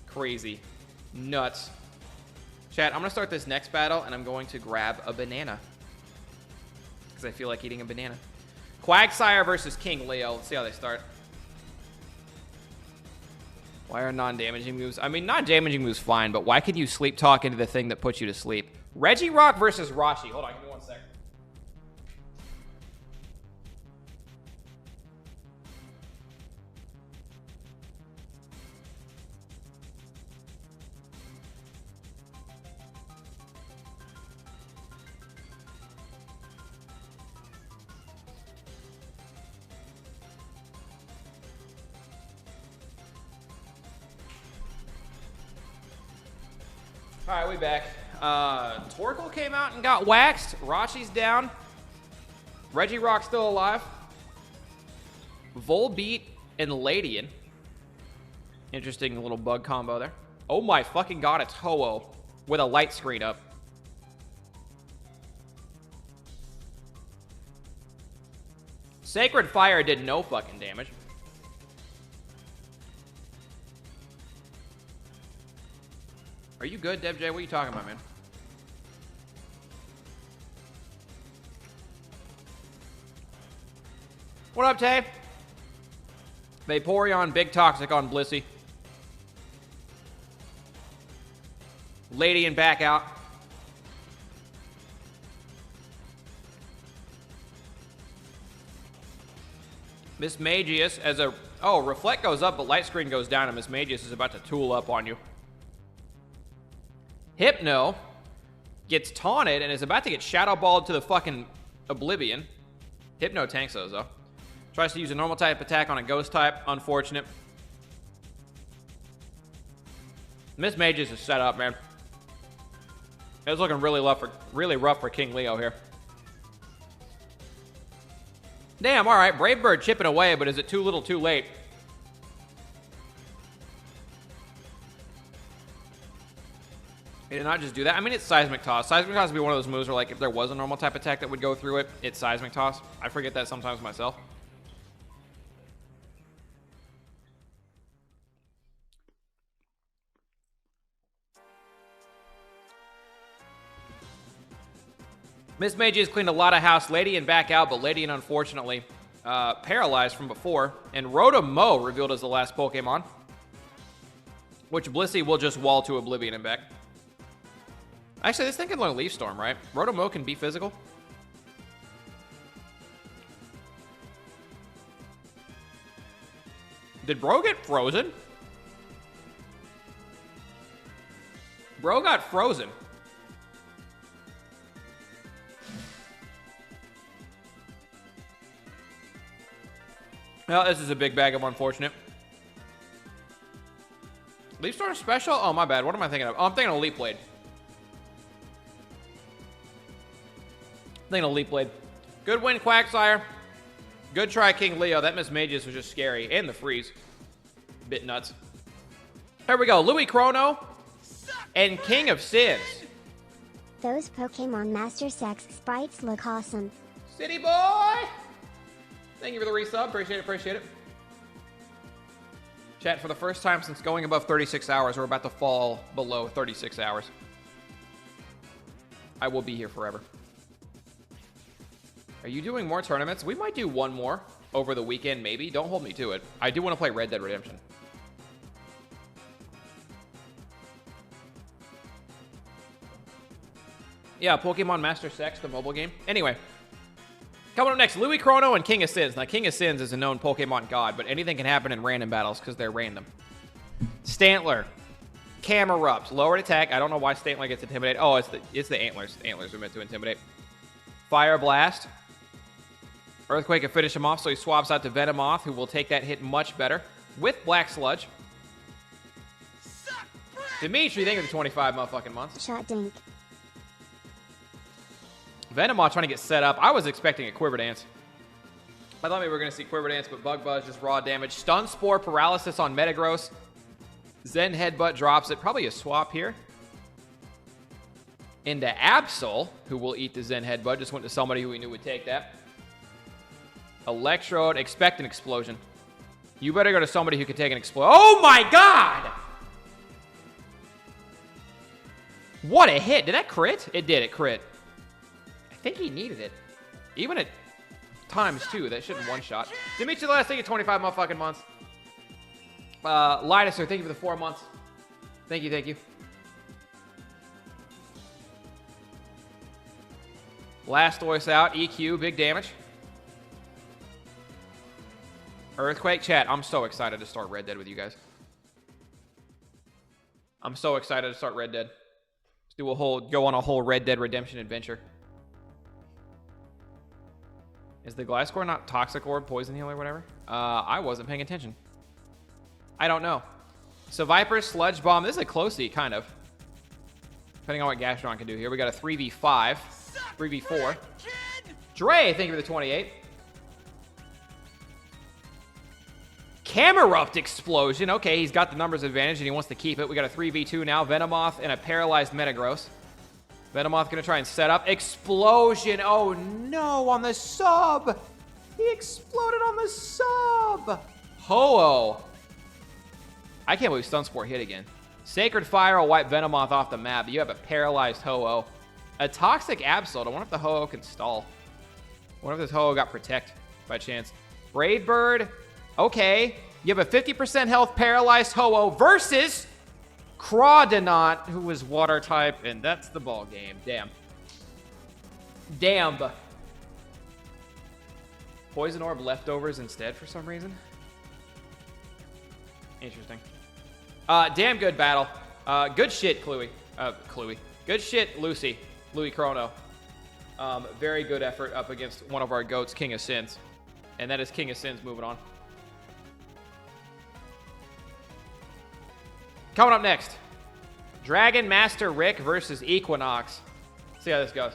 Crazy. Nuts. Chat, I'm going to start this next battle, and I'm going to grab a banana. Because I feel like eating a banana. Quagsire versus King Leo. Let's see how they start. Why are non-damaging moves? I mean, non-damaging moves fine, but why could you sleep talk into the thing that puts you to sleep? Regirock versus Rashi. Hold on, give me 1 second. All right, we back. Torkoal came out and got waxed. Rashi's down. Regirock's still alive. Volbeat and Ladian. Interesting little bug combo there. Oh my fucking god, it's Ho-Oh with a light screen up. Sacred Fire did no fucking damage. Are you good, Deb J? What are you talking about, man? What up, Tay? Vaporeon, Big Toxic on Blissey. Lady and back out. Miss Magius as a... Oh, Reflect goes up, but Light Screen goes down, and Miss Magius is about to tool up on you. Hypno gets taunted and is about to get Shadow Balled to the fucking Oblivion. Hypno tanks those, though. Tries to use a normal type attack on a ghost type. Unfortunate. Miss Magius is set up, man. It's looking really rough for King Leo here. Damn, all right. Brave Bird chipping away, but is it too little too late? He did not just do that. I mean, it's Seismic Toss. Seismic Toss would be one of those moves where, like, if there was a normal type attack that would go through it, it's Seismic Toss. I forget that sometimes myself. Miss Magius cleaned a lot of house. Ladian back out, but Ladian, unfortunately, paralyzed from before. And Rotom-Mow revealed as the last Pokemon, which Blissey will just wall to Oblivion and back. Actually, this thing can learn Leaf Storm, right? Rotom-Mow can be physical. Did Bro get frozen? Bro got frozen. Well, this is a big bag of unfortunate. Leaf Storm special? Oh, my bad. What am I thinking of? Oh, I'm thinking of Leaf Blade. Leaf Blade. Good win, Quagsire. Good try, King Leo. That Miss Magius was just scary. And the freeze. Bit nuts. Here we go. Louis Chrono and King of Sins. Those Pokemon Master Sex sprites look awesome. City boy! Thank you for the resub. Appreciate it, appreciate it. Chat, for the first time since going above 36 hours, we're about to fall below 36 hours. I will be here forever. Are you doing more tournaments? We might do one more over the weekend, maybe. Don't hold me to it. I do want to play Red Dead Redemption. Yeah, Pokemon Master Sex, the mobile game. Anyway, coming up next, Louis Chrono and King of Sins. Now, King of Sins is a known Pokemon god, but anything can happen in random battles because they're random. Stantler, Camerupt, lowered attack. I don't know why Stantler gets intimidated. Oh, it's the antlers. Antlers are meant to intimidate. Fire Blast. Earthquake can finish him off, so he swaps out to Venomoth, who will take that hit much better with Black Sludge. Dimitri, thank you for the 25 motherfucking months. Shot dink. Venomoth trying to get set up. I was expecting a Quiver Dance. I thought maybe we were going to see Quiver Dance, but Bug Buzz just raw damage. Stun Spore, Paralysis on Metagross. Zen Headbutt drops it. Probably a swap here. Into Absol, who will eat the Zen Headbutt. Just went to somebody who we knew would take that. Electrode, expect an explosion. You better go to somebody who can take an explosion. Oh my god! What a hit. Did that crit? It did. It crit. I think he needed it. Even at times, too. That shouldn't one-shot. Dimitri, last thing at 25 motherfucking months. Liduser, thank you for the 4 months. Thank you, thank you. Blastoise out. EQ, big damage. Earthquake, chat. I'm so excited to start Red Dead with you guys. I'm so excited to start Red Dead. Let's do go on a whole Red Dead Redemption adventure. Is the Gliscor not Toxic Orb, Poison Heal, or whatever? I wasn't paying attention. I don't know. So Viper, Sludge Bomb. This is a closey, kind of. Depending on what Gastron can do here. We got a 3v5. 3v4. Dre, thank you for the 28. Camerupt Explosion. Okay, he's got the numbers advantage and he wants to keep it. We got a 3v2 now. Venomoth and a paralyzed Metagross. Venomoth going to try and set up. Explosion. Oh, no, on the sub. He exploded on the sub. Ho-Oh. I can't believe Stun Spore hit again. Sacred Fire will wipe Venomoth off the map. You have a paralyzed Ho-Oh. A Toxic Absol. I wonder if the Ho-Oh can stall. I wonder if this Ho-Oh got Protect by chance. Braid Bird. Okay. You have a 50% health paralyzed Ho-Oh versus Crawdonant, who was water type, and that's the ball game. Damn. Damn. Poison Orb leftovers instead for some reason. Interesting. Damn good battle. Good shit, Cluey. Good shit, Lucy. Louis Chrono. Very good effort up against one of our goats, King of Sins. And that is King of Sins moving on. Coming up next, Dragon Master Rick versus Equinox. See how this goes.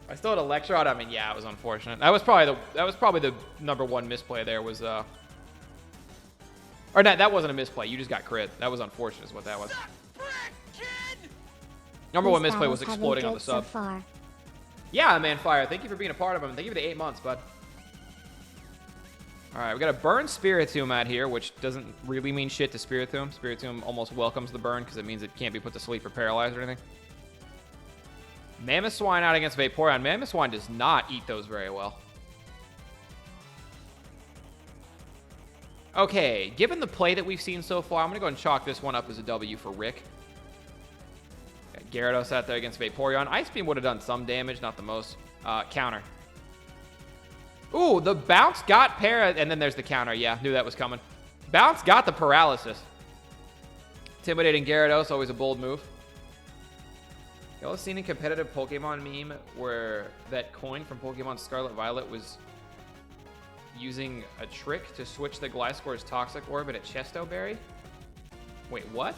I still had Electrode. I mean, yeah, it was unfortunate. That was probably the number one misplay there was or no, that wasn't a misplay. You just got crit. That was unfortunate is what that was. Number one misplay was exploding on the sub. So yeah, man, Fire. Thank you for being a part of them. Thank you for the 8 months, bud. All right, we got a burn Spiritomb out here, which doesn't really mean shit to Spiritomb. Spiritomb almost welcomes the burn because it means it can't be put to sleep or paralyzed or anything. Mamoswine out against Vaporeon. Mamoswine does not eat those very well. Okay, given the play that we've seen so far, I'm going to go and chalk this one up as a W for Rick. Got Gyarados out there against Vaporeon. Ice Beam would have done some damage, not the most. Counter. Ooh, the bounce got and then there's the counter. Yeah, knew that was coming. Bounce got the paralysis. Intimidating Gyarados, always a bold move. Y'all seen a competitive Pokemon meme where that coin from Pokemon Scarlet Violet was using a trick to switch the Gliscor's Toxic Orb at a Chesto Berry? Wait, what?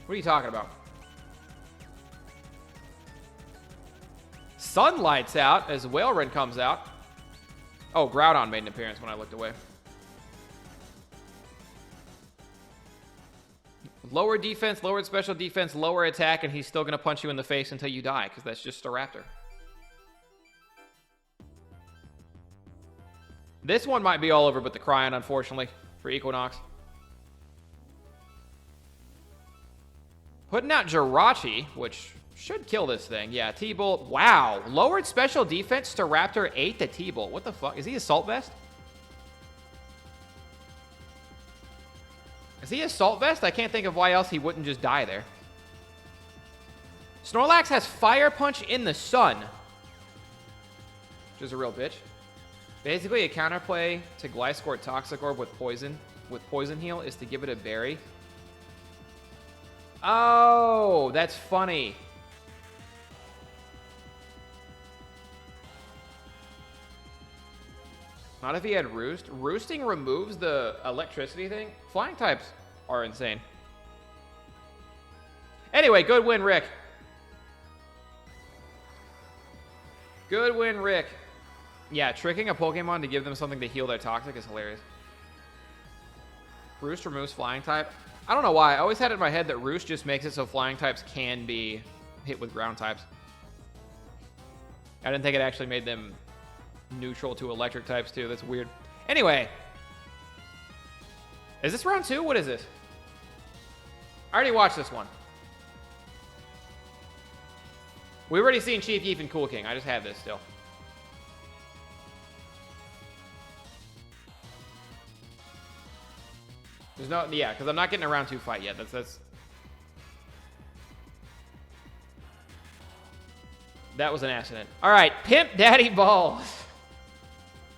What are you talking about? Sunlight's out as Whaleren comes out. Oh, Groudon made an appearance when I looked away. Lower defense, lowered special defense, lower attack, and he's still going to punch you in the face until you die, because that's just a Raptor. This one might be all over but the Cryon, unfortunately, for Equinox. Putting out Jirachi, which should kill this thing. Yeah, T-Bolt. Wow. Lowered special defense to Raptor 8 to T-Bolt. What the fuck? Is he Assault Vest? Is he Assault Vest? I can't think of why else he wouldn't just die there. Snorlax has Fire Punch in the sun. Which is a real bitch. Basically, a counterplay to Gliscor Toxic Orb with Poison Heal is to give it a berry. Oh, that's funny. Not if he had Roost. Roosting removes the electricity thing. Flying types are insane. Anyway, good win, Rick. Good win, Rick. Yeah, tricking a Pokemon to give them something to heal their Toxic is hilarious. Roost removes Flying type. I don't know why. I always had it in my head that Roost just makes it so Flying types can be hit with Ground types. I didn't think it actually made them neutral to electric types too. That's weird. Anyway. Is this round 2? What is this? I already watched this one. We've already seen Chief Keef and Cool King. I just have this still. There's no, yeah, because I'm not getting a round 2 fight yet. That was an accident. All right, Pimp Daddy Balls.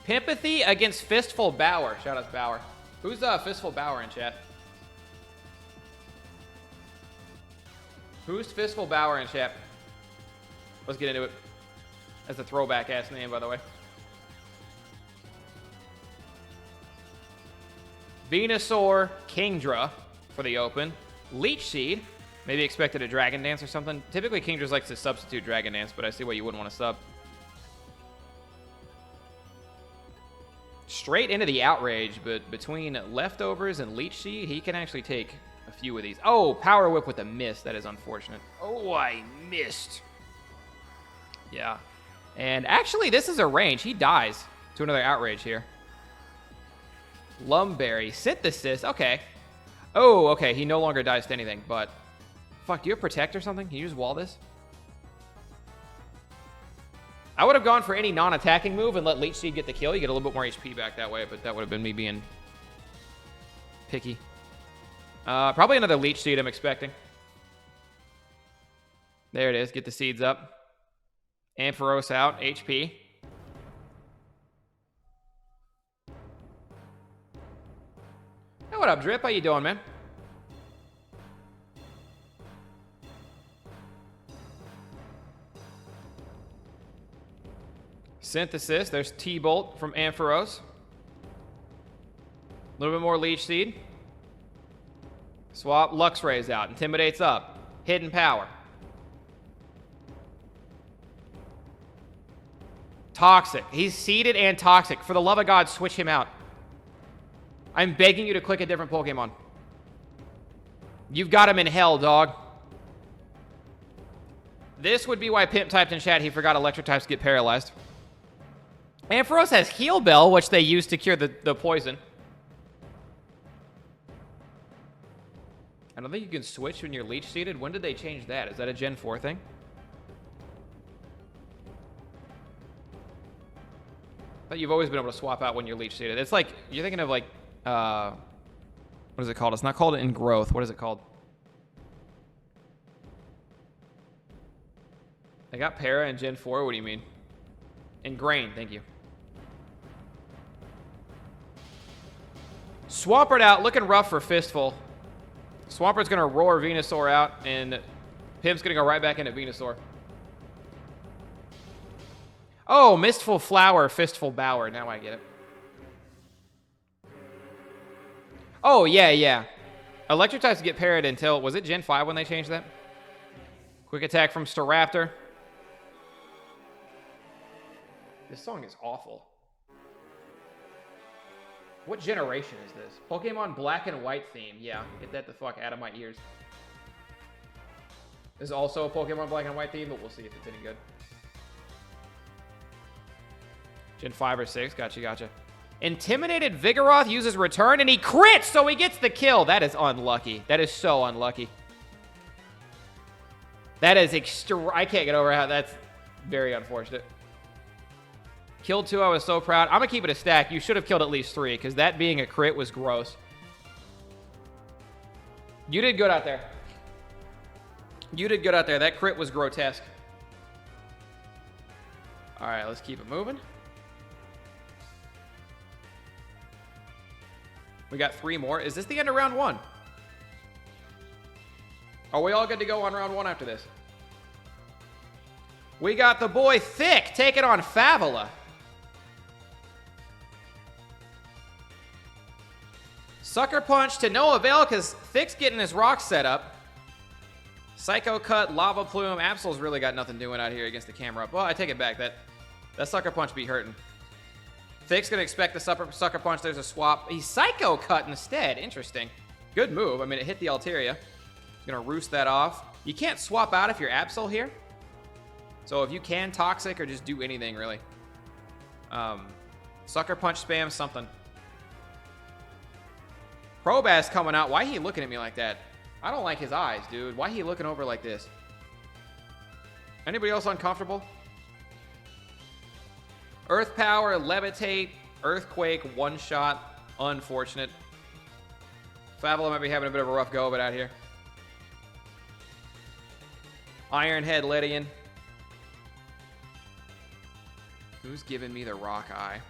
Pimpathy against Fistful Bauer. Shout out to Bauer. Who's Fistful Bauer in chat? Who's Fistful Bauer in chat? Let's get into it. That's a throwback ass name, by the way. Venusaur Kingdra for the open. Leech Seed. Maybe expected a Dragon Dance or something. Typically, Kingdra's likes to substitute Dragon Dance, but I see why you wouldn't want to sub. Straight into the Outrage, but between Leftovers and Leech Seed, he can actually take a few of these. Oh, Power Whip with a miss. That is unfortunate. Oh, I missed. Yeah. And actually, this is a range. He dies to another Outrage here. Lumberry. Synthesis. Okay. Oh, okay. He no longer dies to anything, but... Fuck, do you have Protect or something? Can you just wall this? I would have gone for any non-attacking move and let Leech Seed get the kill. You get a little bit more HP back that way, but that would have been me being picky. Probably another Leech Seed I'm expecting. There it is. Get the seeds up. Ampharos out. HP. Hey, what up, Drip? How you doing, man? Synthesis. There's T-Bolt from Ampharos. A little bit more Leech Seed. Swap. Luxray's out. Intimidate's up. Hidden Power. Toxic. He's seeded and toxic. For the love of God, switch him out. I'm begging you to click a different Pokemon. You've got him in hell, dog. This would be why Pimp typed in chat he forgot electric types get paralyzed. Ampharos has Heal Bell, which they use to cure the poison. I don't think you can switch when you're Leech Seeded. When did they change that? Is that a Gen 4 thing? But you've always been able to swap out when you're Leech Seeded. It's like, you're thinking of like, what is it called? It's not called Ingrowth. What is it called? I got Para in Gen 4. What do you mean? Ingrained. Thank you. Swampert out. Looking rough for Fistful. Swampert's going to roar Venusaur out, and Pimp's going to go right back into Venusaur. Oh, Mistful Flower, Fistful Bower. Now I get it. Oh, yeah, yeah. Electric types get parried until... Was it Gen 5 when they changed that? Quick attack from Staraptor. This song is awful. What generation is this? Pokemon Black and White theme. Yeah, get that the fuck out of my ears. There's also a Pokemon Black and White theme, but we'll see if it's any good. Gen 5 or 6. Gotcha, gotcha. Intimidated Vigoroth uses Return, and he crits, so he gets the kill. That is unlucky. That is so unlucky. That is I can't get over how that's very unfortunate. Killed 2, I was so proud. I'm going to keep it a stack. You should have killed at least 3, because that being a crit was gross. You did good out there. You did good out there. That crit was grotesque. All right, let's keep it moving. We got 3 more. Is this the end of round 1? Are we all good to go on round 1 after this? We got the boy Thick taking on Favela. Sucker Punch to no avail because Thick's getting his rock set up. Psycho Cut, Lava Plume. Absol's really got nothing doing out here against the camera. Well, I take it back. That Sucker Punch be hurting. Thick's going to expect the Sucker Punch. There's a swap. He's Psycho Cut instead. Interesting. Good move. I mean, it hit the Altaria. He's going to roost that off. You can't swap out if you're Absol here. So if you can Toxic or just do anything, really. Sucker Punch spam something. Probass coming out. Why he looking at me like that? I don't like his eyes, dude. Why he looking over like this? Anybody else uncomfortable? Earth Power, Levitate, Earthquake, one shot. Unfortunate. Favela might be having a bit of a rough go of it out here. Iron Head, Lydian. Who's giving me the Rock Eye?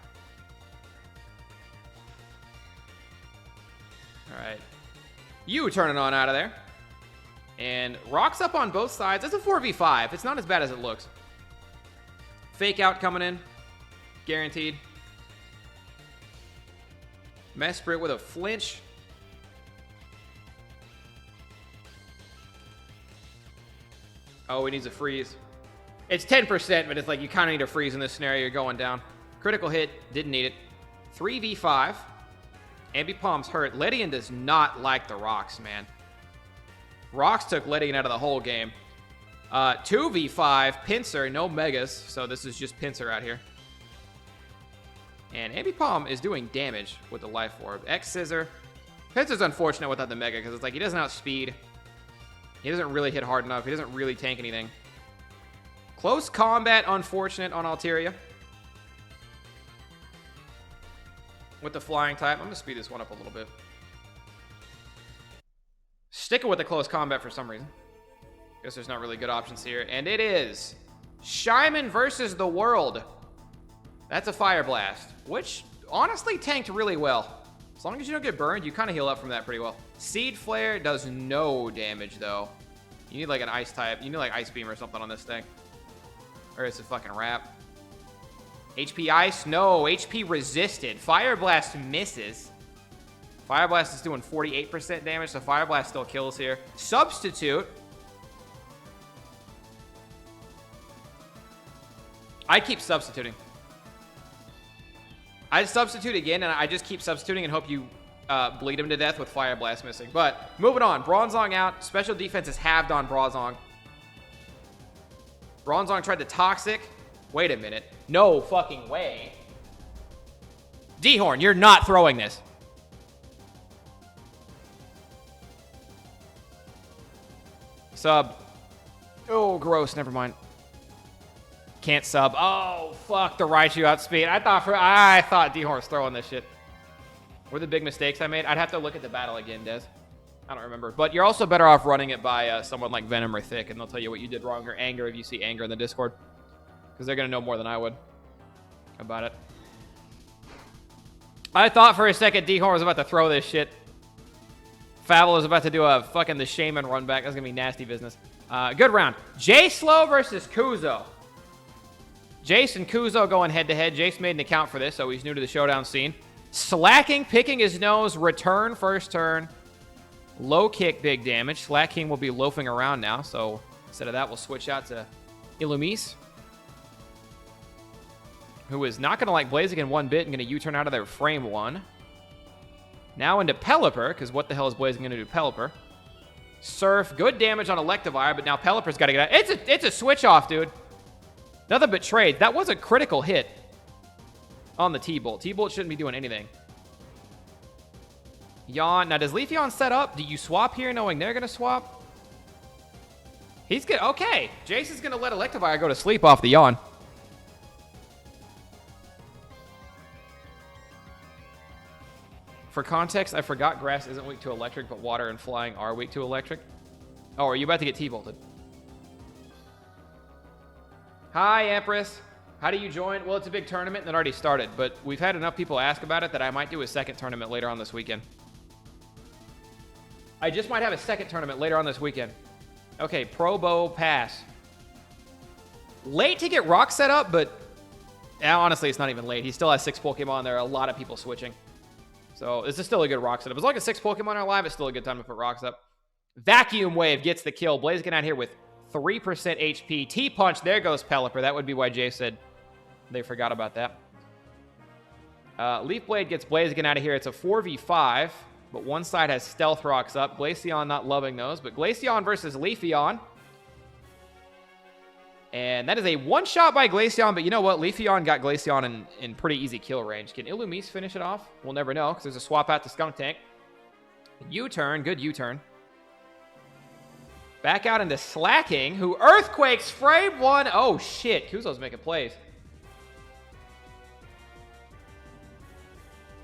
Alright. You turning on out of there. And Rock's up on both sides. It's a 4v5. It's not as bad as it looks. Fake Out coming in. Guaranteed. Mesprit with a flinch. Oh, he needs a freeze. It's 10%, but it's like you kind of need a freeze in this scenario. You're going down. Critical hit. Didn't need it. 3v5. Ambipom's hurt. Lydian does not like the rocks, man. Rocks took Lydian out of the whole game. 2v5. Pinsir. No megas, so this is just Pinsir out here. And Ambipom is doing damage with the Life Orb. X-Scissor. Pinsir's unfortunate without the Mega, because it's like he doesn't outspeed. He doesn't really hit hard enough. He doesn't really tank anything. Close Combat, unfortunate on Altaria. With the Flying type. I'm going to speed this one up a little bit. Sticking with the Close Combat for some reason. Guess there's not really good options here. And it is Shyman versus the World. That's a Fire Blast, which honestly tanked really well. As long as you don't get burned, you kind of heal up from that pretty well. Seed Flare does no damage, though. You need like an Ice type. You need like Ice Beam or something on this thing. Or it's a fucking wrap. HP Ice? No. HP Resisted. Fire Blast misses. Fire Blast is doing 48% damage, so Fire Blast still kills here. Substitute. I keep substituting. I substitute again, and I just keep substituting and hope you bleed him to death with Fire Blast missing. But moving on. Bronzong out. Special defense is halved on Bronzong. Bronzong tried the Toxic. Wait a minute. No fucking way. D-Horn, you're not throwing this. Sub. Oh, gross. Never mind. Can't sub. Oh, fuck. The Raichu outspeed. I thought D-Horn was throwing this shit. Were the big mistakes I made? I'd have to look at the battle again, Des. I don't remember. But you're also better off running it by someone like Venom or Thick, and they'll tell you what you did wrong, or Anger if you see Anger in the Discord. Because they're going to know more than I would about it. I thought for a second D-Horn was about to throw this shit. Favela was about to do a fucking the Shaman run back. That's going to be nasty business. Good round. J-Slow versus Kuzo. Jace and Kuzo going head-to-head. Jace made an account for this, so he's new to the Showdown scene. Slacking, picking his nose, return first turn. Low kick, big damage. Slacking will be loafing around now, so instead of that, we'll switch out to Illumise, who is not going to like Blaziken one bit and going to U-turn out of their frame one. Now into Pelipper, because what the hell is Blaziken going to do Pelipper? Surf, good damage on Electivire, but now Pelipper's got to get out. It's a switch off, dude. Nothing but trades. That was a critical hit on the T-Bolt. T-Bolt shouldn't be doing anything. Yawn. Now, does Leafeon set up? Do you swap here knowing they're going to swap? He's good. Okay. Jace is going to let Electivire go to sleep off the Yawn. For context, I forgot Grass isn't weak to Electric, but Water and Flying are weak to Electric. Oh, are you about to get T-Bolted? Hi, Empress. How do you join? Well, it's a big tournament that already started, but we've had enough people ask about it that I might do a second tournament later on this weekend. I just might have a second tournament later on this weekend. Okay, Pro Bow pass. Late to get Rock set up, but honestly, it's not even late. He still has 6 Pokemon. There are a lot of people switching. So this is still a good Rock setup. As long as 6 Pokemon are live, it's still a good time to put Rocks up. Vacuum Wave gets the kill. Blaziken out here with 3% HP. T-Punch, there goes Pelipper. That would be why Jay said they forgot about that. Leaf Blade gets Blaziken out of here. It's a 4v5, but one side has Stealth Rocks up. Glaceon not loving those, but Glaceon versus Leafeon. And that is a one-shot by Glaceon, but you know what? Leafeon got Glaceon in pretty easy kill range. Can Illumise finish it off? We'll never know, because there's a swap out to Skunk Tank. U-turn, good U-turn. Back out into Slacking, who Earthquakes frame one. Oh, shit. Kuzo's making plays.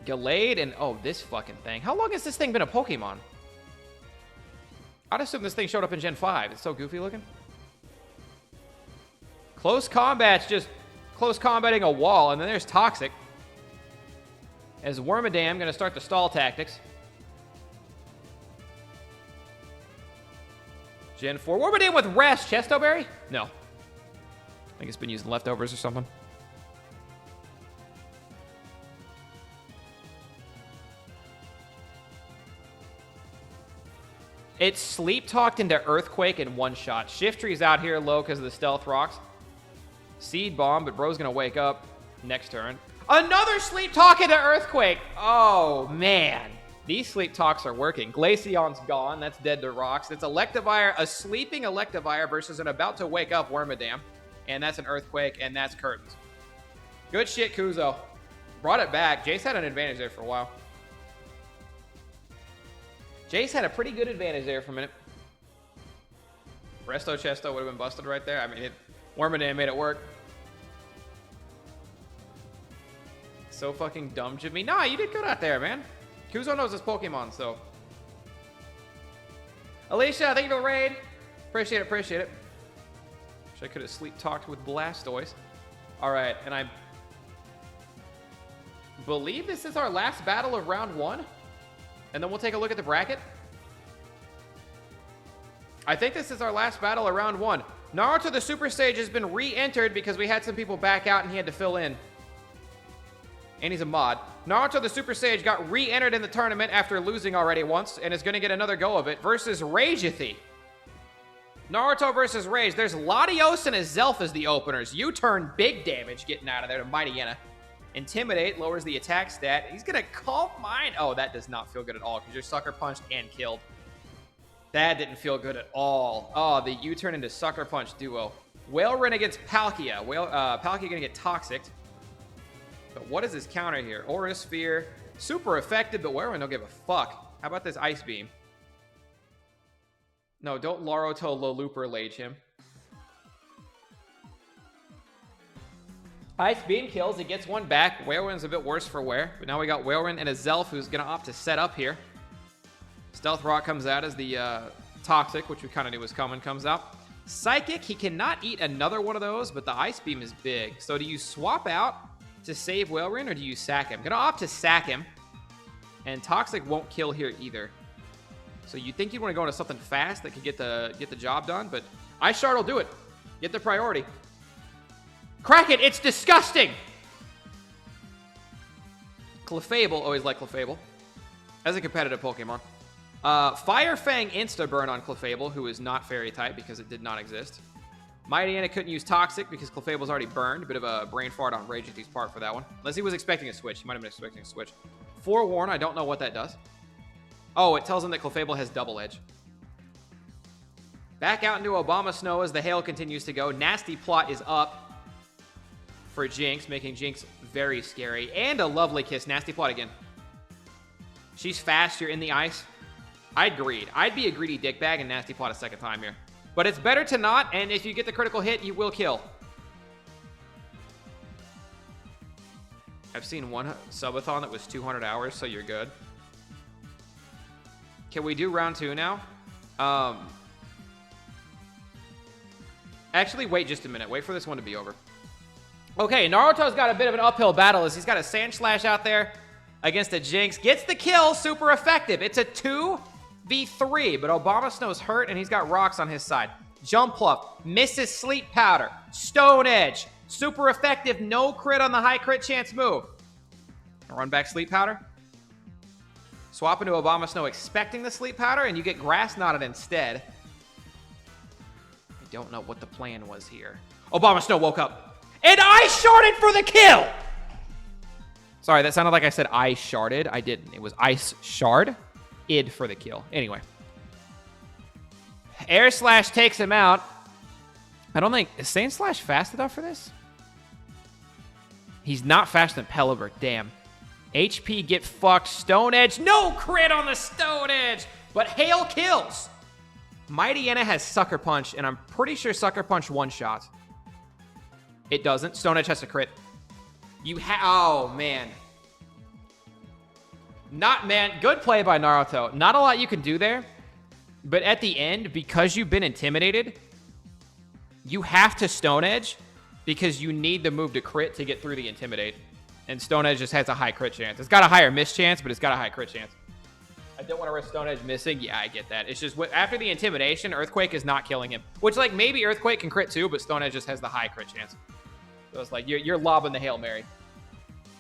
Gallade and... Oh, this fucking thing. How long has this thing been a Pokemon? I'd assume this thing showed up in Gen 5. It's so goofy looking. Close combat's just close combating a wall, and then there's Toxic. As Wormadam going to start the stall tactics. Gen 4. Wormadam with Rest. Chestoberry? No. I think it's been using leftovers or something. It's Sleep Talked into Earthquake in one shot. Shiftree out here low because of the Stealth Rocks. Seed Bomb, but bro's going to wake up next turn. Another Sleep Talk into Earthquake. Oh, man. These Sleep Talks are working. Glaceon's gone. That's dead to rocks. It's Electivire, a sleeping Electivire versus an about to wake up Wormadam. And that's an Earthquake, and that's Curtains. Good shit, Kuzo. Brought it back. Jace had an advantage there for a while. Jace had a pretty good advantage there for a minute. Resto Chesto would have been busted right there. I mean, Wormadam made it work. So fucking dumb, Jimmy. Nah, you did good out there, man. Kuzo knows his Pokemon, so. Alicia, thank you for the raid. Appreciate it, appreciate it. Wish I could have sleep talked with Blastoise. All right, and I believe this is our last battle of round 1. And then we'll take a look at the bracket. I think this is our last battle of round 1. Naruto the Super Sage has been re-entered because we had some people back out and he had to fill in. And he's a mod. Naruto the Super Sage got re-entered in the tournament after losing already once and is going to get another go of it versus Rageathy. Naruto versus Rage. There's Latios and Azelf as the openers. U-turn, big damage getting out of there to Mightyena. Intimidate lowers the attack stat. He's going to Calm Mind. Oh, that does not feel good at all because you're Sucker Punched and killed. That didn't feel good at all. Oh, the U-turn into Sucker Punch duo. Whaleren against Palkia. Palkia going to get Toxic. But what is his counter here? Aura Sphere. Super effective, but Whaleren don't give a fuck. How about this Ice Beam? No, don't Laroto Lolooper Lage him. Ice Beam kills. It gets one back. Whaleren's a bit worse for wear. But now we got Whaleren and a Zelf who's going to opt to set up here. Stealth Rock comes out as the Toxic, which we kind of knew was coming, comes out. Psychic, he cannot eat another one of those, but the Ice Beam is big. So do you swap out to save Whaleren, or do you sack him? Gonna opt to sack him. And Toxic won't kill here either. So you think you'd want to go into something fast that could get the job done, but Ice Shard will do it. Get the priority. Crack it! It's disgusting! Clefable, always like Clefable. As a competitive Pokemon. Fire Fang Insta-Burn on Clefable, who is not Fairy type because it did not exist. Mightyena couldn't use Toxic because Clefable's already burned. A bit of a brain fart on Rageathy's part for that one. Unless he was expecting a switch. He might have been expecting a switch. Forewarn, I don't know what that does. Oh, it tells him that Clefable has Double Edge. Back out into Obama Snow as the hail continues to go. Nasty Plot is up for Jinx, making Jinx very scary. And a Lovely Kiss. Nasty Plot again. She's fast. You're in the ice. I'd greed. I'd be a greedy dickbag and Nasty Plot a second time here. But it's better to not, and if you get the critical hit, you will kill. I've seen one subathon that was 200 hours, so you're good. Can we do round 2 now? Actually, wait just a minute. Wait for this one to be over. Okay, Naruto's got a bit of an uphill battle as he's got a Sand Slash out there against a Jinx. Gets the kill, super effective. It's a 2v3, but Obama Snow's hurt and he's got rocks on his side. Jump Pluff, misses Sleep Powder, Stone Edge, super effective, no crit on the high crit chance move. Run back Sleep Powder. Swap into Obama Snow expecting the Sleep Powder and you get Grass Knotted instead. I don't know what the plan was here. Obama Snow woke up and Ice Sharded for the kill! Sorry, that sounded like I said I sharded. I didn't. It was Ice Shard. Id for the kill. Anyway. Air Slash takes him out. I don't think... Is Sand Slash fast enough for this? He's not faster than Pelipper. Damn. HP get fucked. Stone Edge. No crit on the Stone Edge. But Hail kills. Mightyena has Sucker Punch, and I'm pretty sure Sucker Punch one-shot. It doesn't. Stone Edge has to crit. Oh, man. Good play by Naruto. Not a lot you can do there, but at the end, because you've been intimidated, you have to Stone Edge because you need the move to crit to get through the Intimidate. And Stone Edge just has a high crit chance. It's got a higher miss chance, but it's got a high crit chance. I don't want to risk Stone Edge missing. Yeah, I get that. It's just after the Intimidation, Earthquake is not killing him. Which, like, maybe Earthquake can crit too, but Stone Edge just has the high crit chance. So it's like, you're lobbing the Hail Mary.